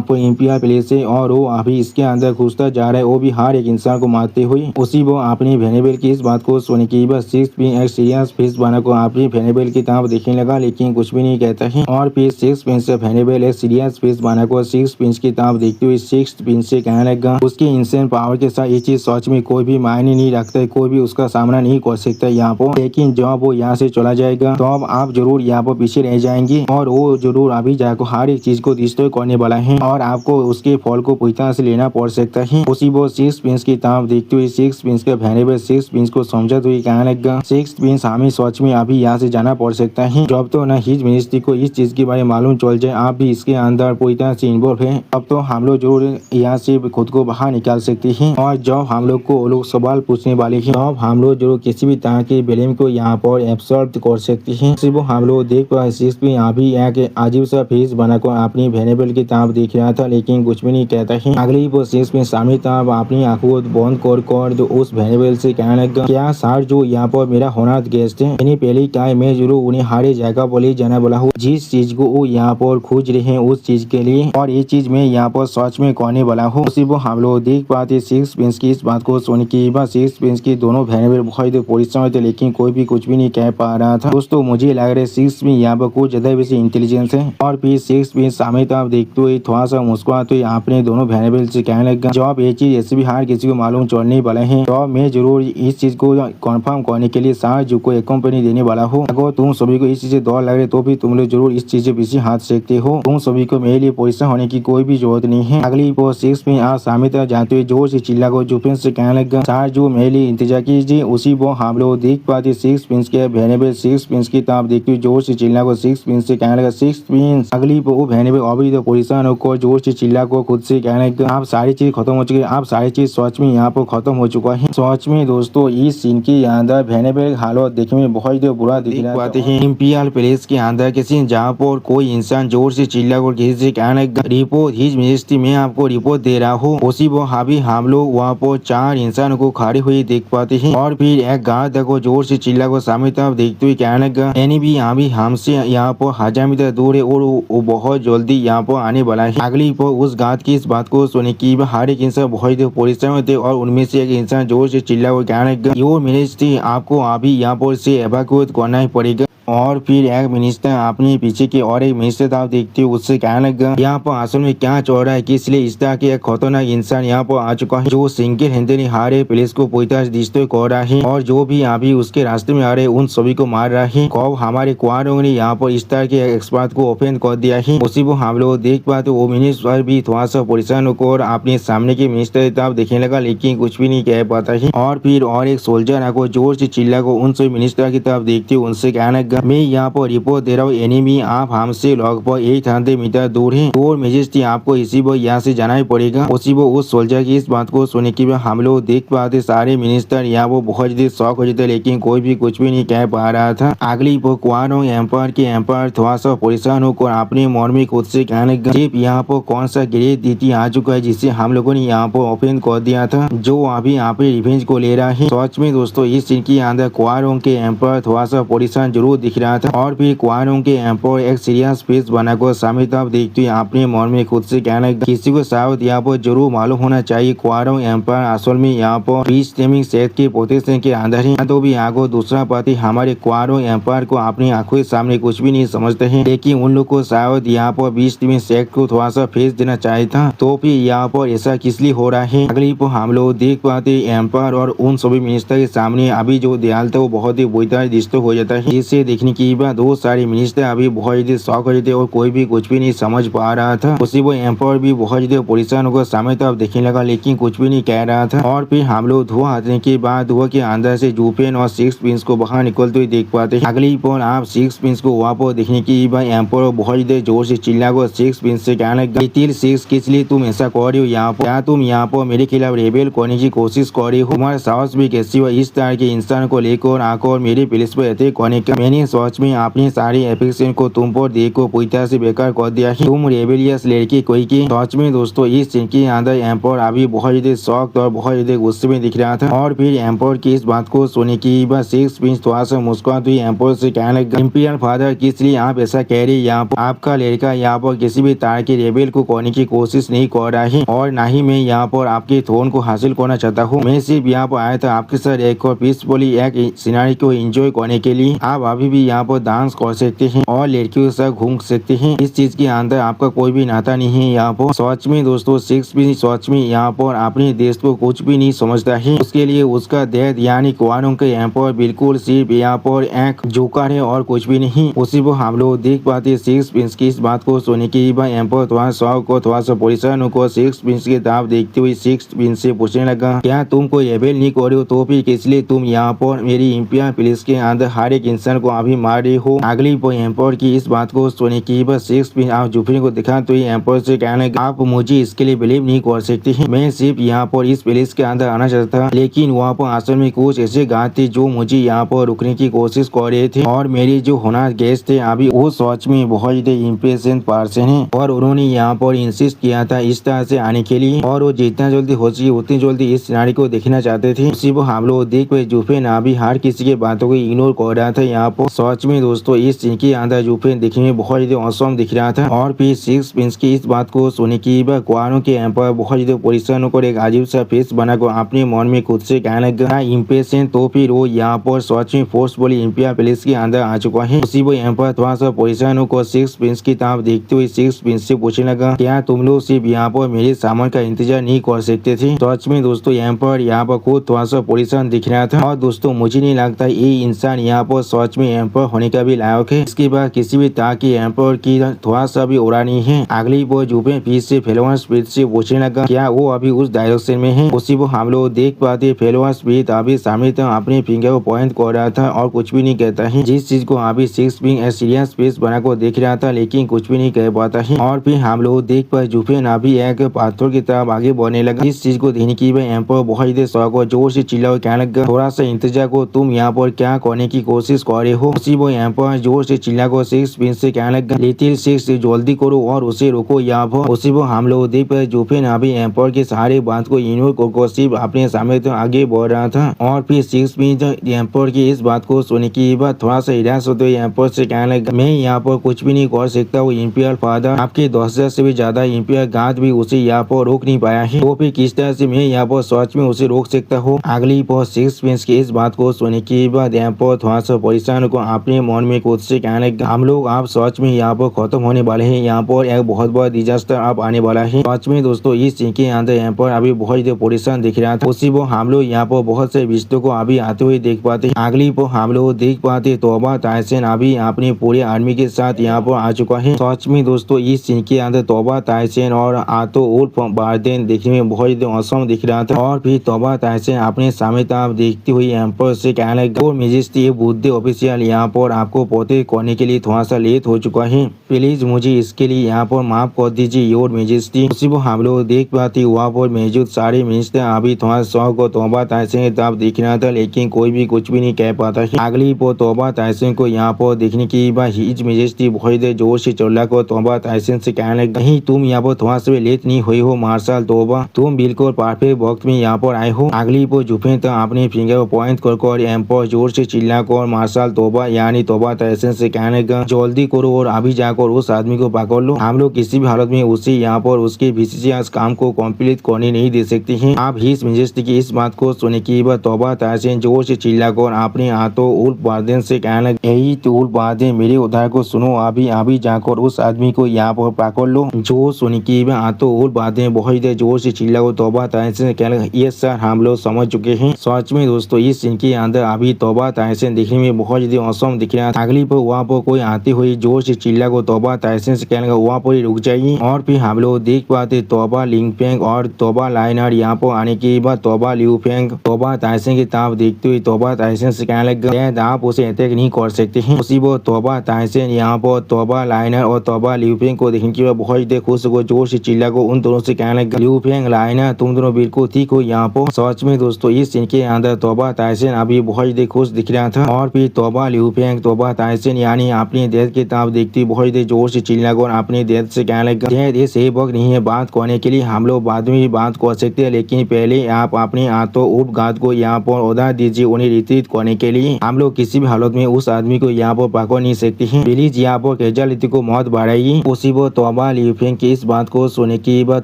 पर इंपिया पैलेस है और वो अभी इसके अंदर घुसता जा रहा है, वो भी हर एक इंसान को मारते हुए। उसी वो अपनी वेनेबल की इस बात को सुन के बस 6 पिन एक सीरियस फेस बना को अपनी वेनेबल की तरफ देखने लगा, लेकिन कुछ भी नहीं कहता है। और फिर 6 पिन से वेनेबल एक सीरियस फेस बना को 6 पिन की तरफ देखते हुए 6 पिन से कहने लगा, उसकी इंसेंट पावर के साथ ये चीज सच में कोई भी मायने नहीं रखता है, कोई भी उसका सामना नहीं कर सकता यहाँ पर। लेकिन जब वो यहाँ से चला जाएगा तो अब आप जरूर यहाँ पर पीछे रह जाएंगे और वो जरूर अभी जाकर हर एक चीज को डिस्ट्रॉय करने वाला है और आपको उसके फल को पूरी तरह से लेना पड़ सकता है। उसी वो 6 पिन की तरफ देखते हुए 6 पिन के वेनेबल 6 पिन को समझते हुए कहने लगा, 6 पिन हमें सच में अभी यहाँ से जाना पड़ सकता है। जब तो न हिज मिनिस्ट्री को इस चीज के बारे में मालूम चल जाए आप भी इसके अंदर पूरी तरह से इन्वॉल्व है, अब तो हम लोग जरूर यहाँ से खुद को बाहर निकाल सकते हैं। और जब हम लोग को वो लोग सवाल पूछने वाले हैं तब हम लोग जरूर किसी भी तरह के ब्लेम को यहाँ पर एब्सॉर्ब कर सकते हैं। सिर्फ हम लोग देख पाए 6 पिन अभी एक अजीब सा फेस बनाकर अपनी वेनेबल की तरफ देख रहा था, लेकिन कुछ भी नहीं कहता है। अगली वो 6 पिन सामने तरफ अपनी आंखों को बंद कर जो उस वेनेबल से कहने लगा, क्या सर जो यहाँ पर मेरा होना गेस्ट है मैंने पहले कहा मैं जरूर उन्हें हर जगह पर ले जाने वाला हूँ, जिस चीज को वो यहाँ पर खोज रहे हैं उस चीज के लिए, और ये चीज मैं यहाँ पर सच में करने वाला हूँ। उसी वो हम लोग देख पाते 6 पिन की इस बात को सुन के 6 पिन की दोनों वेनेबल बहुत परेशान थे, लेकिन कोई भी कुछ भी नहीं कह पा रहा था। दोस्तों मुझे लग रहा है 6 पिन यहाँ पर कुछ ज्यादा वैसे इंटेलिजेंस है। और फिर 6 पिन सामने तरफ देखते हुए थोड़ा सा मुस्कुराते हुए अपने दोनों वेनेबल से कहने लगा, जब ये चीज ऐसे भी हर किसी को मालूम चलने वाला है तो मैं जरूर इस चीज को कंफर्म करने के लिए साजू को एक कंपनी देने वाला हूँ। अगर तुम सभी को इस चीज से डर लग रहे तो भी तुम लोग जरूर इस चीज से पीछे हाथ सकते हो, तुम सभी को मेरे लिए परेशान होने की कोई भी जरूरत नहीं है। अगली वो 6 पिन आज सामने तरफ जाते हुए जोर से चिल्ला को यूपीएन से कहने लगा, सर जो मेरे लिए इंतजार कीजिए। उसी वो हम लोग देख पाते 6 पिन के वेनेबल 6 पिन की तरफ देखते हुए जोर से चिल्ला को 6 पिन से कहने लगा, 6 पिन अगली वो वेनेबल अभी तो परेशान होकर जोर से चिल्ला को खुद से कहने लगा, आप सारी चीज खत्म हो चुकी है, आप सारी चीज सच में यहाँ पर खत्म हो चुका है। सच में दोस्तों इस सीन के अंदर वेनेबल हालत देखने में बहुत ही बुरा दिख रहा है। इंपिरियल पैलेस के अंदर किसी जहाँ पर कोई इंसान जोर से चिल्ला कर किसी से कहने लगा, रिपोर्ट हिज मिनिस्ट्री में आपको रिपोर्ट दे रहा हूँ। उसी वो हावी हम लोग वहाँ पर 4 इंसान को खड़े हुए देख पाते हैं और फिर एक गार्ड को जोर से चिल्ला को सामने तरफ देखते हुए कहने लगा, यानी भी अभी हमसे यहाँ पर 1000 मीटर दूर है और वो बहुत जल्दी यहाँ पर आने वाला है। अगली पर उस गार्ड की इस बात को सुने की हर एक इंसान सा बहुत परेशान होते और उनमें से एक इंसान जोर से चिल्ला कर कहने लगा, योर मिनिस्ट्री, आपको अभी यहाँ पर से एवाक्यूएट करना ही पड़ेगा। और फिर एक मिनिस्टर अपने पीछे के और एक मिनिस्टर आप देखते हो उससे कहने लगा, यहाँ पर असल में क्या चल रहा है कि इसलिए इस तरह के एक खतरनाक इंसान यहाँ पर आ चुका है जो सिंगल हैंडली हारे पुलिस को पूरी डिस्ट्रॉय कर रहा है और जो भी अभी उसके रास्ते में आ रहे उन सभी को मार रहा है। कब हमारे क्वारों ने यहाँ पर इस तरह के एक्सपर्ट को ओपन कर दिया है, उसी को हम लोग देख पाते वो मिनिस्टर भी थोड़ा सा परेशान होकर अपने सामने के मिनिस्टर की तरफ देखने लगा लेकिन कुछ भी नहीं कह पाता है। और फिर और एक सोल्जर आकर जोर से चिल्ला को उन सभी मिनिस्टर की तरफ देखते हुए उनसे कहने लगा, मैं यहाँ पर रिपोर्ट दे रहा हूँ, एनिमी आप हमसे लगभग 800 मीटर दूर है और मेजेस्टी आपको इसी वो यहाँ से जाना ही पड़ेगा। उसी वो उस सोल्जर की इस बात को सुनने के बाद हम लोग देख पाते सारे मिनिस्टर यहाँ वो बहुत ज्यादा शौक हो जाते लेकिन कोई भी कुछ भी नहीं कह पा रहा था। अगली वो क्वारो एम्पायर के एम्पायर थोड़ा सा परेशान होकर अपने मन में खुद से कहने लगा, चिप यहाँ पर कौन सा ग्रेट नीति आ चुका है जिससे हम लोगों ने यहाँ पर ओपन कर दिया था जो अभी यहाँ पे रिवेंज को ले रहा है। सच में दोस्तों इस सीन के अंदर क्वारो के एम्पायर थोड़ा सा परेशान जरूर दिख रहा था और फिर क्वारो के एम्पायर एक सीरियस फेस बनाकर सामने तरफ देखते हुए अपने मन में खुद से कहने लगा, किसी को शायद यहाँ पर जरूर मालूम होना चाहिए क्वारो एम्पायर असल में यहाँ पर पीस स्टेमिंग सेट के प्रोटेक्शन के अंदर है। तो भी आगो दूसरा पार्टी हमारे क्वारो एम्पायर को अपनी आंखों के सामने कुछ भी नहीं समझते हैं लेकिन उन लोग को शायद यहाँ पर पीस स्टेमिंग सेट को थोड़ा सा फेस देना चाहिए था। तो फिर यहाँ पर ऐसा किस लिए हो रहा है। अगली पर हम लोग देख पाते एम्पायर और उन सभी मिनिस्टर के सामने अभी जो दयाल था वो बहुत ही बुरी डिस्टर्ब हो जाता है। जिससे देखने की बाद दो सारे मिनिस्टर अभी बहुत ज्यादा शौक हो जाते और कोई भी कुछ भी नहीं समझ पा रहा था। उसी वो एम्पायर भी बहुत ज्यादा परेशान होकर सामने तरफ देखने लगा लेकिन कुछ भी नहीं कह रहा था। और फिर हम लोग धुआं हटने के बाद धुआं के अंदर से जूपेन और सिक्स प्रिंस को बाहर निकलते हुए देख पाते हैं। अगली पर आप सिक्स प्रिंस को वहाँ पर देखने की बाद एम्पायर बहुत ज्यादा जोर से चिल्ला कर सिक्स प्रिंस से कहने लगा, सिक्स किस लिए तुम ऐसा कर रहे हो यहाँ पर, क्या तुम यहाँ पर मेरे खिलाफ रेबेल करने की कोशिश कर रहे हो, तुम्हारा साहस भी कैसी हुआ इस तरह के इंसान को लेकर आकर मेरे पुलिस पर अटैक करने का। मैंने सच में अपनी सारी एफिक्शन को तुम पर देखो पूरी तरह से बेकार कर दिया है, तुम रेबेलियस लड़की कोई की। सच में दोस्तों इस सीन के अंदर एम्पायर अभी बहुत ज्यादा शौक और बहुत ज्यादा गुस्से में दिख रहा था। और फिर एम्पायर की इस बात को सुनने की बाद सिक्स प्रिंस थोड़ा सा मुस्कुराते हुए एम्पायर से कहने लगा, इंपीरियल फादर किस लिए आप ऐसा कह रहे हैं, यहाँ पर आपका लड़का यहाँ पर किसी भी तरह के रेबेल को करने की कोशिश नहीं कर रहा है और न ही मैं यहाँ पर आपके थ्रोन को हासिल करना चाहता हूँ। मैं सिर्फ यहाँ पर आया था आपके साथ एक और पीसफुली एक सिनारी को एंजॉय करने के लिए। आप अभी भी यहाँ पर डांस कर सकते हैं और लड़कियों के साथ घूम सकते हैं, इस चीज के अंदर आपका कोई भी नाता नहीं है। यहाँ पर सच में दोस्तों सिक्स भी सच में यहाँ पर अपने देश को कुछ भी नहीं समझता है, उसके लिए उसका देश यानी क्वारो के एम्पायर बिल्कुल सिर्फ यहाँ पर एक जोकर है और कुछ भी नहीं। उसी को हम लोग देख पाते सिक्स प्रिंस की इस बात को सुनने के बाद एम्पायर थोड़ा शौक को थोड़ा सा परेशान होकर सिक्स प्रिंस की तरफ देखते हुए सिक्स प्रिंस से पूछने लगा, क्या तुम कोई रेबेल नहीं कर रहे हो तो फिर किस लिए तुम यहाँ पर मेरी इंपीरियल पुलिस के अंदर हर एक इंसान को अभी मार रहे हो। अगली पर एम्पायर की इस बात को सुनने के बाद सिक्स प्रिंस आप जूफरी को दिखा तो एम्पायर से कहने लगा, आप मुझे इसके लिए बिलीव नहीं कर सकते हैं, मैं सिर्फ यहाँ पर इस पुलिस के अंदर आना चाहता था लेकिन वहाँ पर असल में कुछ ऐसे गार्ड थे जो मुझे यहाँ पर रुकने की कोशिश कर रहे थे और मेरी जो होना गेस्ट थे अभी वो सच में बहुत ज्यादा इम्प्रेशन पर्सन है और उन्होंने यहाँ पर इंसिस्ट किया था इस तरह से आने के लिए और वो जितना जल्दी हो सके उतनी जल्दी इस सिनारी को देखना चाहते थे। उसी को हम लोग देख पे जूफेन अभी हर किसी के बातों को इग्नोर कर रहा था। यहाँ पर सच में दोस्तों इस सीन के अंदर जूफेन दिखने में बहुत ज्यादा औसम दिख रहा था। और फिर सिक्स प्रिंस की इस बात को सुनने की क्वारो के एम्पायर बहुत ज्यादा परेशान होकर एक अजीब सा फेस बनाकर अपने मन में खुद से कहने लगा इम्प्रेशन। तो फिर वो यहाँ पर सच में फोर्सफुली इंपीरियल पुलिस के अंदर आ चुका है। उसी वो एम्पायर थोड़ा सा परेशान होकर सिक्स प्रिंस की तरफ देखते हुए सिक्स प्रिंस से पूछने लगा, क्या तुम लोग सिर्फ यहाँ पर मेरे सामान का इंतजार नहीं कर सकते थे। सच में दोस्तों एम्पायर यहाँ पर खुद थोड़ा सा परेशान दिख रहा था और दोस्तों मुझे नहीं लगता ये इंसान यहाँ पर सच में एम्पायर होने का भी लायक है। इसके बाद किसी भी तरह की एम्पायर की थोड़ा सा भी उड़ा नहीं है। अगली वो जूफे पीस से फेलोवर स्पीड से पूछने लगा, क्या वो अभी उस डायरेक्शन में है। उसी को हम लोग देख पाते फेलोवर स्पीड अभी सामने तक अपने फिंगर को पॉइंट कर रहा था और कुछ भी नहीं कहता है, जिस चीज को अभी सिक्स पिंग सीरियस फेस बनाकर देख रहा था लेकिन कुछ भी नहीं कह पाता है। और फिर हम लोग देख पाए जूफेन अभी एक पाथर की तरफ आगे बढ़ने लगा। इस चीज को देखने की एम्पायर बहुत ज्यादा शौक और जोर से चिल्ला कहने लगा, थोड़ा सा इंतजार को, तुम यहाँ पर क्या करने की कोशिश कर रहे हो। हो। उसी वो यहाँ पर जोर से चिल्ला को सिक्स प्रिंस से कहने लगा, लिटिल सिक्स जल्दी करो और उसे रोको। यहाँ पर उसी वो हम लोग देख पाए जुफिन अभी एम्पर के सारे बात को इग्नोर कर सिर्फ अपने सामने तो आगे बढ़ रहा था। और फिर सिक्स प्रिंस एम्पर की इस बात को सुनने के बाद थोड़ा सा निराश होते हुए एम्पर से कहने लगा, मैं यहाँ पर कुछ भी नहीं कर सकता हूँ इंपीरियल फादर, आपके 10,000 से भी ज्यादा इंपीरियल गार्ड भी उसे यहाँ पर रोक नहीं पाया है, तो फिर किस तरह से मैं यहाँ पर सच में उसे रोक सकता हूँ। अगली पर सिक्स प्रिंस की इस बात को सुनने के बाद एम्पर थोड़ा सा परेशान को अपने मन में खुद से कहने लगा, हम लोग आप सच में यहाँ पर खत्म होने वाले हैं, यहाँ पर एक बहुत बड़ा डिजास्टर अब आने वाला है। सच में दोस्तों इस सीन के अंदर यहाँ पर अभी बहुत ही परेशान दिख रहा था। उसी वो हम लोग यहाँ पर बहुत से रिश्तों को अभी आते हुए देख पाते। अगली पर हम लोग देख पाते तोबा ताइसन अभी अपने पूरे आर्मी के साथ यहाँ पर आ चुका है। सच में दोस्तों इस सीन के अंदर तोबा ताइसन और आतो उल्फ बार्देन देखने में बहुत ही औसम दिख रहा था। और फिर तोबा ताइसन अपने सामने तरफ देखते हुए एम्पर से कहने लगा, मेजेस्टी बुद्धि ऑफिशियल यहाँ पर आपको पोते करने के लिए थोड़ा सा लेट हो चुका है, प्लीज मुझे इसके लिए यहाँ पर माफ कर दीजिए योर मेजेस्टी। उसी वो हम लोग देख पाते वहाँ पर मौजूद सारे मिनिस्टर अभी थोड़ा शौक और तोबा ताइसन की तरफ दिख रहा था, लेकिन कोई भी कुछ भी नहीं कह पाता है। अगली पर तोबा ताइसन को यहाँ पर देखने की बाद हिज मेजेस्टी बहुत देर जोर से चिल्ला कर तोबा ताइसन से कहने लगा, नहीं तुम यहाँ पर थोड़ा सा लेट नहीं हुई हो मार्शल तोबा, तुम बिल्कुल परफेक्ट वक्त में यहाँ पर आए हो। अगली पर जुफिन तो अपने फिंगर पॉइंट कर एम्पर जोर से चिल्ला कर मार्शल तोबा यानी तोबा ताइसन से कहने लगा, जल्दी करो और अभी जाकर उस आदमी को पकड़ लो, हम लोग किसी भी हालत में उसे यहाँ पर उसके विशेष काम को कंप्लीट करने नहीं दे सकते हैं। आप हिज मेजेस्टी की इस बात को सुनने के बाद तोबा ताइसन जोर से चिल्लाकर अपने हाथों उल्फ बार्देन से कहने लगा, यही तो उल्फ बार्देन मेरे उधार को सुनो, अभी अभी जाकर उस आदमी को यहाँ पर पकड़ लो। जो सुनने के बाद हाथों उल्फ बार्देन बहुत देर जोर से चिल्लाकर तोबा ताइसन से कहने लगा, यस सर हम लोग समझ चुके हैं। सच में दोस्तों इस सीन के अंदर अभी तोबा ताइसन दिखने में बहुत ज्यादा औसम दिख रहा था। अगली पर वहाँ पर कोई आते हुए जोर से चिल्ला को तोबा ताइसन से कहने लगा, वहाँ पर रुक जाइए। और फिर हम लोग देख पाते तोबा लिंगफेंग और तोबा लाइनर यहाँ पर आने के बाद तोबा लिंगफेंग तोबा ताइसन की तरफ देखते हुए तोबा ताइसन से कहने लगा, आप उसे अटैक नहीं कर सकते हैं। उसी वो तोबा ताइसन यहाँ पर तोबा लाइनर और तोबा लिंगफेंग को देखने के बाद बहुत ही खुश हो जोर से चिल्ला को उन दोनों से कहने लगा, लिंगफेंग लाइनर तुम दोनों बिल्कुल ठीक हो यहाँ पर। सच में दोस्तों इस सीन के अंदर तोबा ताइसन अभी बहुत ही खुश दिख रहा था। और फिर तोबा लिंगफेंग तोबा ताइसन यानी अपने देश की तरफ देखते बहुत ही जोर से चिल्ला कर अपने देश से कहने लगा, ये सही वक्त नहीं है बात करने के लिए, हम लोग बाद में भी बात कर सकते हैं, लेकिन पहले आप अपने हाथों उप गार्ड को यहाँ पर उधार दीजिए उन्हें रिट्रीट करने के लिए। हम लोग किसी भी हालत में उस आदमी को यहाँ पर पकड़ नहीं सकते हैं, प्लीज यहाँ पर कैजुअलिटी को मौत बढ़ाइए। उसी वो तोबा लिंगफेंग की इस बात को सुनने के बाद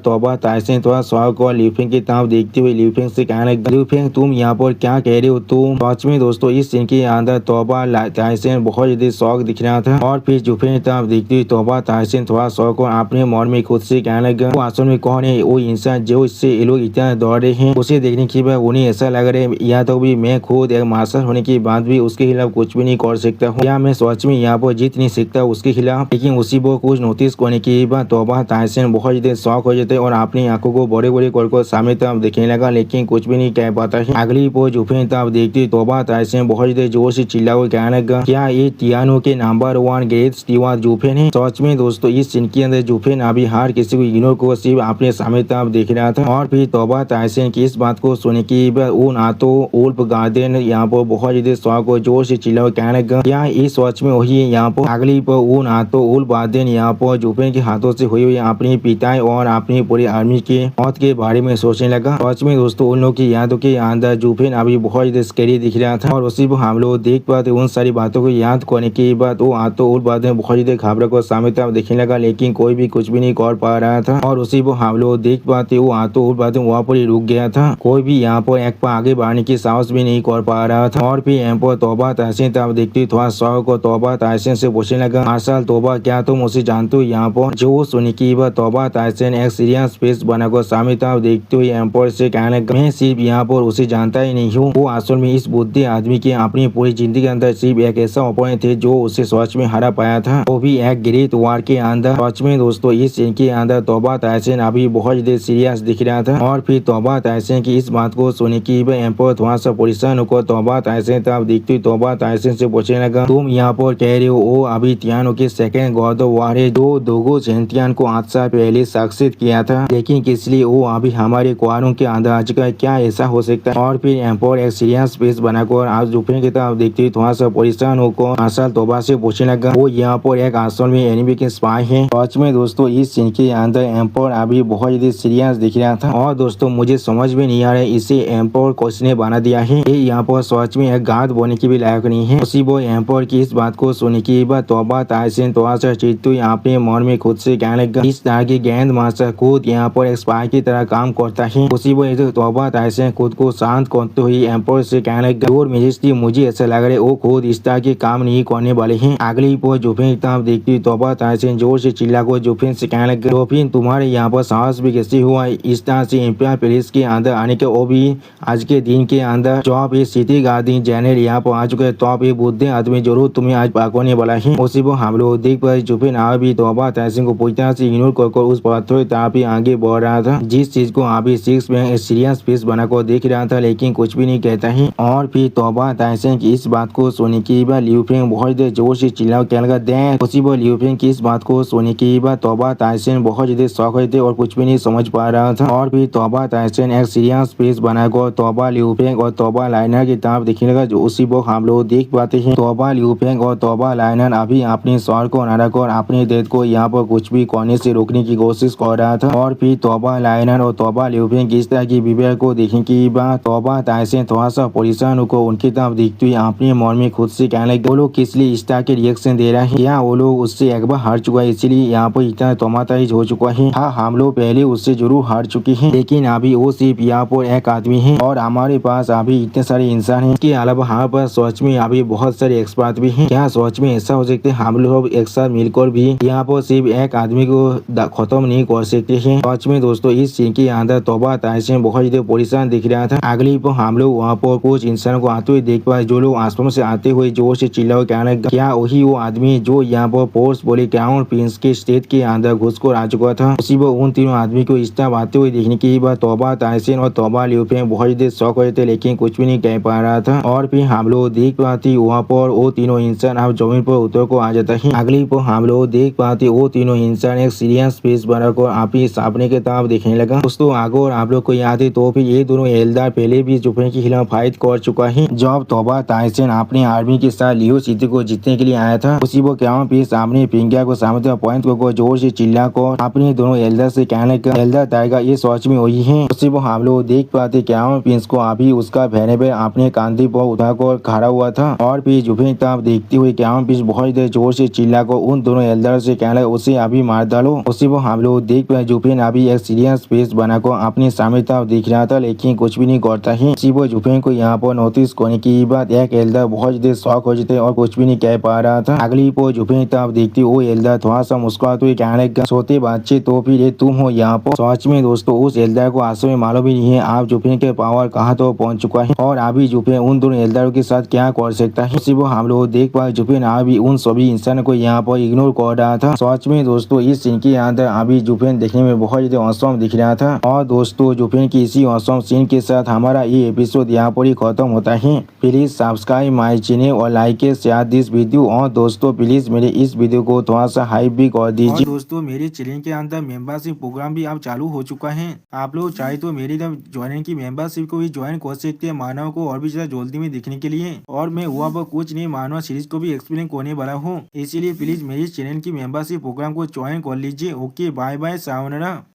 तोबा ताइसन थोड़ा शौक और लिंगफेंग की तरफ देखते हुए लिंगफेंग से कहने लगा, लिंगफेंग तुम यहाँ पर क्या कह रहे हो तुम। सच में दोस्तों इस सीन के अंदर तोबा ताइसन बहुत ज्यादा शौक दिख रहा था। और फिर जुफिन की तरफ देखते हुए तोबा ताइसन थोड़ा शौक और अपने मन में खुद से कहने लगा, वो असल में कौन है वो इंसान जो इससे ये लोग इतना दौड़ रहे हैं, उसे देखने के बाद उन्हें ऐसा लग रहा है या तो भी मैं खुद एक मार्शल होने के बाद भी उसके खिलाफ कुछ भी नहीं कर सकता हूँ, या मैं सच में यहाँ पर जीत नहीं सकता उसके खिलाफ। लेकिन उसी को कुछ नोटिस करने के बाद तोबा ताइसन बहुत ज्यादा शौक हो जाते और अपनी आंखों को बड़े बड़े कर सामने तरफ देखने लगा, लेकिन कुछ भी नहीं कह पाता है। अगली पर जुफिन तरफ देखते तोबा ताइसन बहुत ज्यादा जोर से चिल्ला कर कहने लगा, क्या ये टियानो के नंबर 1 ग्रेट स्टीवार्ड जुफिन है। सच में दोस्तों इस सीन के अंदर जुफिन अभी हर किसी को इग्नोर को सिर्फ अपने सामने तरफ देख रहा था। और फिर तोबा ताइसन की इस बात को सुनने के बाद उन हाथों उल्फ गार्डेन यहाँ पर बहुत ज्यादा शौक और जोर से चिल्ला कहने लगा, क्या इस सच में वही है यहाँ पर। अगली पर उन हाथों उल्फ गार्डेन यहाँ पर जुफिन के हाथों से हुई हुई अपनी पिता और अपनी पूरी आर्मी के मौत के बारे में सोचने लगा। सच में दोस्तों उन लोग की यादों के अंदर जुफिन अभी बहुत ज्यादा स्कैरी दिख रहा था। और उसी पर हम लोग देख पाते उन सारी बातों को याद करने के बाद वो हाथों उल्फ गार्डेन बहुत ज्यादा घबरा कर सामने तरफ देखने लगा, लेकिन कोई भी कुछ भी नहीं कर पा रहा था। और उसी पर हम लोग देख पाते वो हाथों उल्फ गार्डेन वहाँ पर ही रुक गया था, कोई भी यहाँ पर एक पाँव आगे बढ़ने की साहस भी नहीं कर पा रहा था। और फिर यहाँ पर तोबा ताइसन तरफ देखते थोड़ा शौक और तोबा ताइसन से पूछने लगा, मार्शल तोबा क्या तुम उसे जानते हो यहाँ पर। जो सुनने की बात तोबा ताइसन एक सीरियस फेस बनाकर सामने तरफ देखते हुए एम्पर से कहने लगा, मैं सिर्फ यहाँ पर उसे जानता ही नहीं हूँ, वो असल में इस बुद्धि आदमी की अपनी पूरी जिंदगी के अंदर सिर्फ एक ऐसा ओपोनेंट थे जो उसे सच में हरा पाया था, वो भी एक ग्रेट वार के अंदर। सच में दोस्तों इस सीन के अंदर तोबा ताइसन अभी बहुत ज्यादा सीरियस दिख रहा था। और फिर तोबा ताइसन की इस बात को सुनने की बाद एम्पर थोड़ा सा परेशान होकर तोबा ताइसन तरफ देखते हुए तोबा ताइसन से पूछने लगा, तुम यहाँ पर कह रहे हो वो अभी टियानो के सेकंड गॉड ऑफ वार है जो दोगो चैंपियन को 8 साल पहले सक्सेस किया था, लेकिन किस लिए वो अभी हमारे क्वारों के अंदर आ चुका है, क्या ऐसा हो सकता है। और फिर एम्पर एक सीरियस फेस बनाकर आज जुफिन की तरफ देखते हुए थोड़ा सा परेशान होकर मार्शल तोबा से पूछने लगा वो यहाँ पर एक असल में एनिमी के स्पाई है। सच में दोस्तों इस सीन के अंदर एम्पर अभी बहुत ज्यादा सीरियस दिख रहा था और दोस्तों मुझे समझ में नहीं आ रहा है इसे एम्पर किसने बना दिया है। ये यहाँ पर सच में एक गार्ड बोलने की भी लायक नहीं है। उसी वो एम्पर की इस बात को सुनने के बाद तोबा ताइसन थोड़ा सा चिंतित अपने मन में खुद से कहने लगा इस तरह की गेंद मास्टर खुद यहाँ पर एक स्पाई की तरह काम करता है। उसी वो तोबा ताइसन खुद को शांत करते हुए एम्पर से कहने लगा और मेजेस्टी मुझे ऐसा लग रहा है वो खुद इस तरह के काम नहीं करने वाले हैं। अगली पर जोफिन तब देखती तोबा ताइसन जोर से चिल्ला को जोफिन से कहने लगा जोफिन तुम्हारे यहाँ पर साहस भी कैसे हुआ इस तरह से इंपियर पेरिस के अंदर आने के वो भी आज के दिन के अंदर जब ये सिटी गार्डियन जनरल यहाँ पर आ चुके हैं तो आप ये बुद्धि आदमी जरूर तुम्हें आज पकड़ने वाला है। उसी वो हम लोग देख पाए जोफिन आ भी तोबा ताइसन को पूरी तरह से इग्नोर कर उस पत्थर तरफ ही आगे बढ़ रहा था जिस चीज को अभी सिक्स में सीरियस फेस बनाकर देख रहा था लेकिन कुछ भी नहीं कहता है। और फिर तोबा ताइसन की इस बात को सुनने के बाद लियू फेंग बहुत देर जोर से चिल्ला कहने लगा दे। उसी वो लियू फेंग की इस बात को सुनने के बाद तोबा ताइसन बहुत ज्यादा शौक हुए थे और कुछ भी नहीं समझ पा रहा था। और फिर तोबा ताइसन एक सीरियस फेस बनाकर तोबा लियू फेंग और तोबा लाइनर की तरफ देखने लगा जो उसी वो हम लोग देख पाते हैं तोबा लियू फेंग और तोबा लाइनर अभी अपने सर को न रखकर अपने डेथ को यहाँ पर कुछ भी करने से रोकने की कोशिश कर रहा था। और फिर तोबा लाइनर और तोबा लियू फेंग इस तरह की विवेक को देखने के बाद तोबा ताइसन थोड़ा सा परेशान होकर उनकी तरफ देखते हुए अपने मन में खुद से कहने लगे वो लोग किस लिए इस तरह के रिएक्शन दे रहे हैं या वो लोग उससे एक बार हार चुका है इसीलिए यहाँ पर इतना तोमाताइज हो चुका है। हाँ हम लोग पहले उससे जरूर हार चुके हैं लेकिन अभी वो सिर्फ यहाँ पर एक आदमी है और हमारे पास अभी इतने सारे इंसान हैं। इसके अलावा हमारे पास सच में अभी बहुत सारे एक्सपर्ट भी हैं। क्या सच में ऐसा हो सकता है हम लोग एक साथ मिलकर भी यहाँ पर सिर्फ एक आदमी को खत्म नहीं कर सकते हैं। सच में दोस्तों इस सीन के अंदर तोबा ताइसन बहुत ज्यादा परेशान दिख रहा था। अगली पर हम लोग वहाँ पर कुछ इंसानों को आते हुए देख पाए जो लोग आसमान से आते हुए जोर से चिल्ला कहने लगा क्या वही वो आदमी जो यहाँ पर पोर्स बोले क्राउन प्रिंस के स्टेट के अंदर घुसकर आ चुका था। उसी वो उन तीनों आदमी को इस तरह आते हुए देखने के बाद तोबा ताइसन और तोबा लियू फेंग बहुत ज्यादा शौक हुए थे लेकिन कुछ भी नहीं कह पा रहा था। और फिर हम लोग देख पाते वहाँ पर वो तीनों इंसान अब जमीन पर उतर को आ जाता है। अगली पर हम लोग देख पाते वो तीनों इंसान एक सीरियस फेस बनाकर आप ही सामने के तरफ देखने लगा। दोस्तों आगे आप लोग को याद है तो फिर ये दोनों एल्दार पहले भी जोफिन के खिलाफ फाइट कर चुका है। जब तोबा ताइसन अपनी आर्मी के साथ लियो सिटी को जीतने के लिए आया था उसी वो क्राउन प्रिंस सामने पिंगिया को सामने पॉइंट को जोर से चिल्ला कर अपने दोनों एल्डर से कहने लगा एल्डर टाइगर ये सच में वही है। उसी वो हम लोग देख पाते क्राउन प्रिंस को अभी उसका भैने पे अपने कांधे पर उठाकर खड़ा हुआ था। और फिर जोफिन तरफ देखते हुए क्राउन प्रिंस बहुत देर जोर से चिल्ला कर उन दोनों एल्डर से कहने लगा उसे अभी मार डालो। उसी वो हम लोग देख पाए जोफिन अभी एक सीरियस फेस बनाकर अपने सामने तरफ देख रहा था लेकिन कुछ भी नहीं करता है। उसी वो जोफिन को यहाँ पर नोटिस करने की बात एक एल्डर बहुत ज्यादा शौक हो जाते और कुछ भी नहीं कह पा रहा था। अगली पर जोफिन तरफ देखती वो एल्डर थोड़ा सा मुस्कुराते हुए कहने लगा सोते बच्चे तो फिर ये तुम हो यहाँ पर। सच में दोस्तों उस एल्डर को आंसू में मालूम भी नहीं है आप जोफिन के पावर कहाँ तो पहुंच चुका है और अभी जोफिन उन दोनों एल्डरों के साथ क्या कर सकता है। उसी वो हम लोग देख पाए जोफिन अभी उन सभी इंसानों को यहाँ पर इग्नोर कर रहा था। सच में दोस्तों इस सीन के अंदर अभी जोफिन देखने में बहुत ज्यादा औसम दिख रहा था। और दोस्तों जोफिन की इसी औसम सीन के साथ हमारा ये एपिसोड यहाँ पर ही खत्म होता है। प्लीज सब्सक्राइब माई चैनल और लाइक शेयर दिस वीडियो। और दोस्तों प्लीज मेरे इस वीडियो को थोड़ा सा हाइप भी कर दीजिए। दोस्तों मेरे चैनल के अंदर मेंबरशिप प्रोग्राम भी अब चालू हो चुका है। आप लोग चाहे तो मेरी ज्वाइनिंग की मेंबरशिप को भी ज्वाइन कर सकते हैं मानव को और भी ज्यादा जल्दी में देखने के लिए। और मैं हुआ पर कुछ नहीं मानव सीरीज को भी एक्सप्लेन करने वाला हूँ इसीलिए प्लीज मेरी चैनल की मेंबरशिप प्रोग्राम को ज्वाइन कर लीजिए। Okay bye bye सावनारा।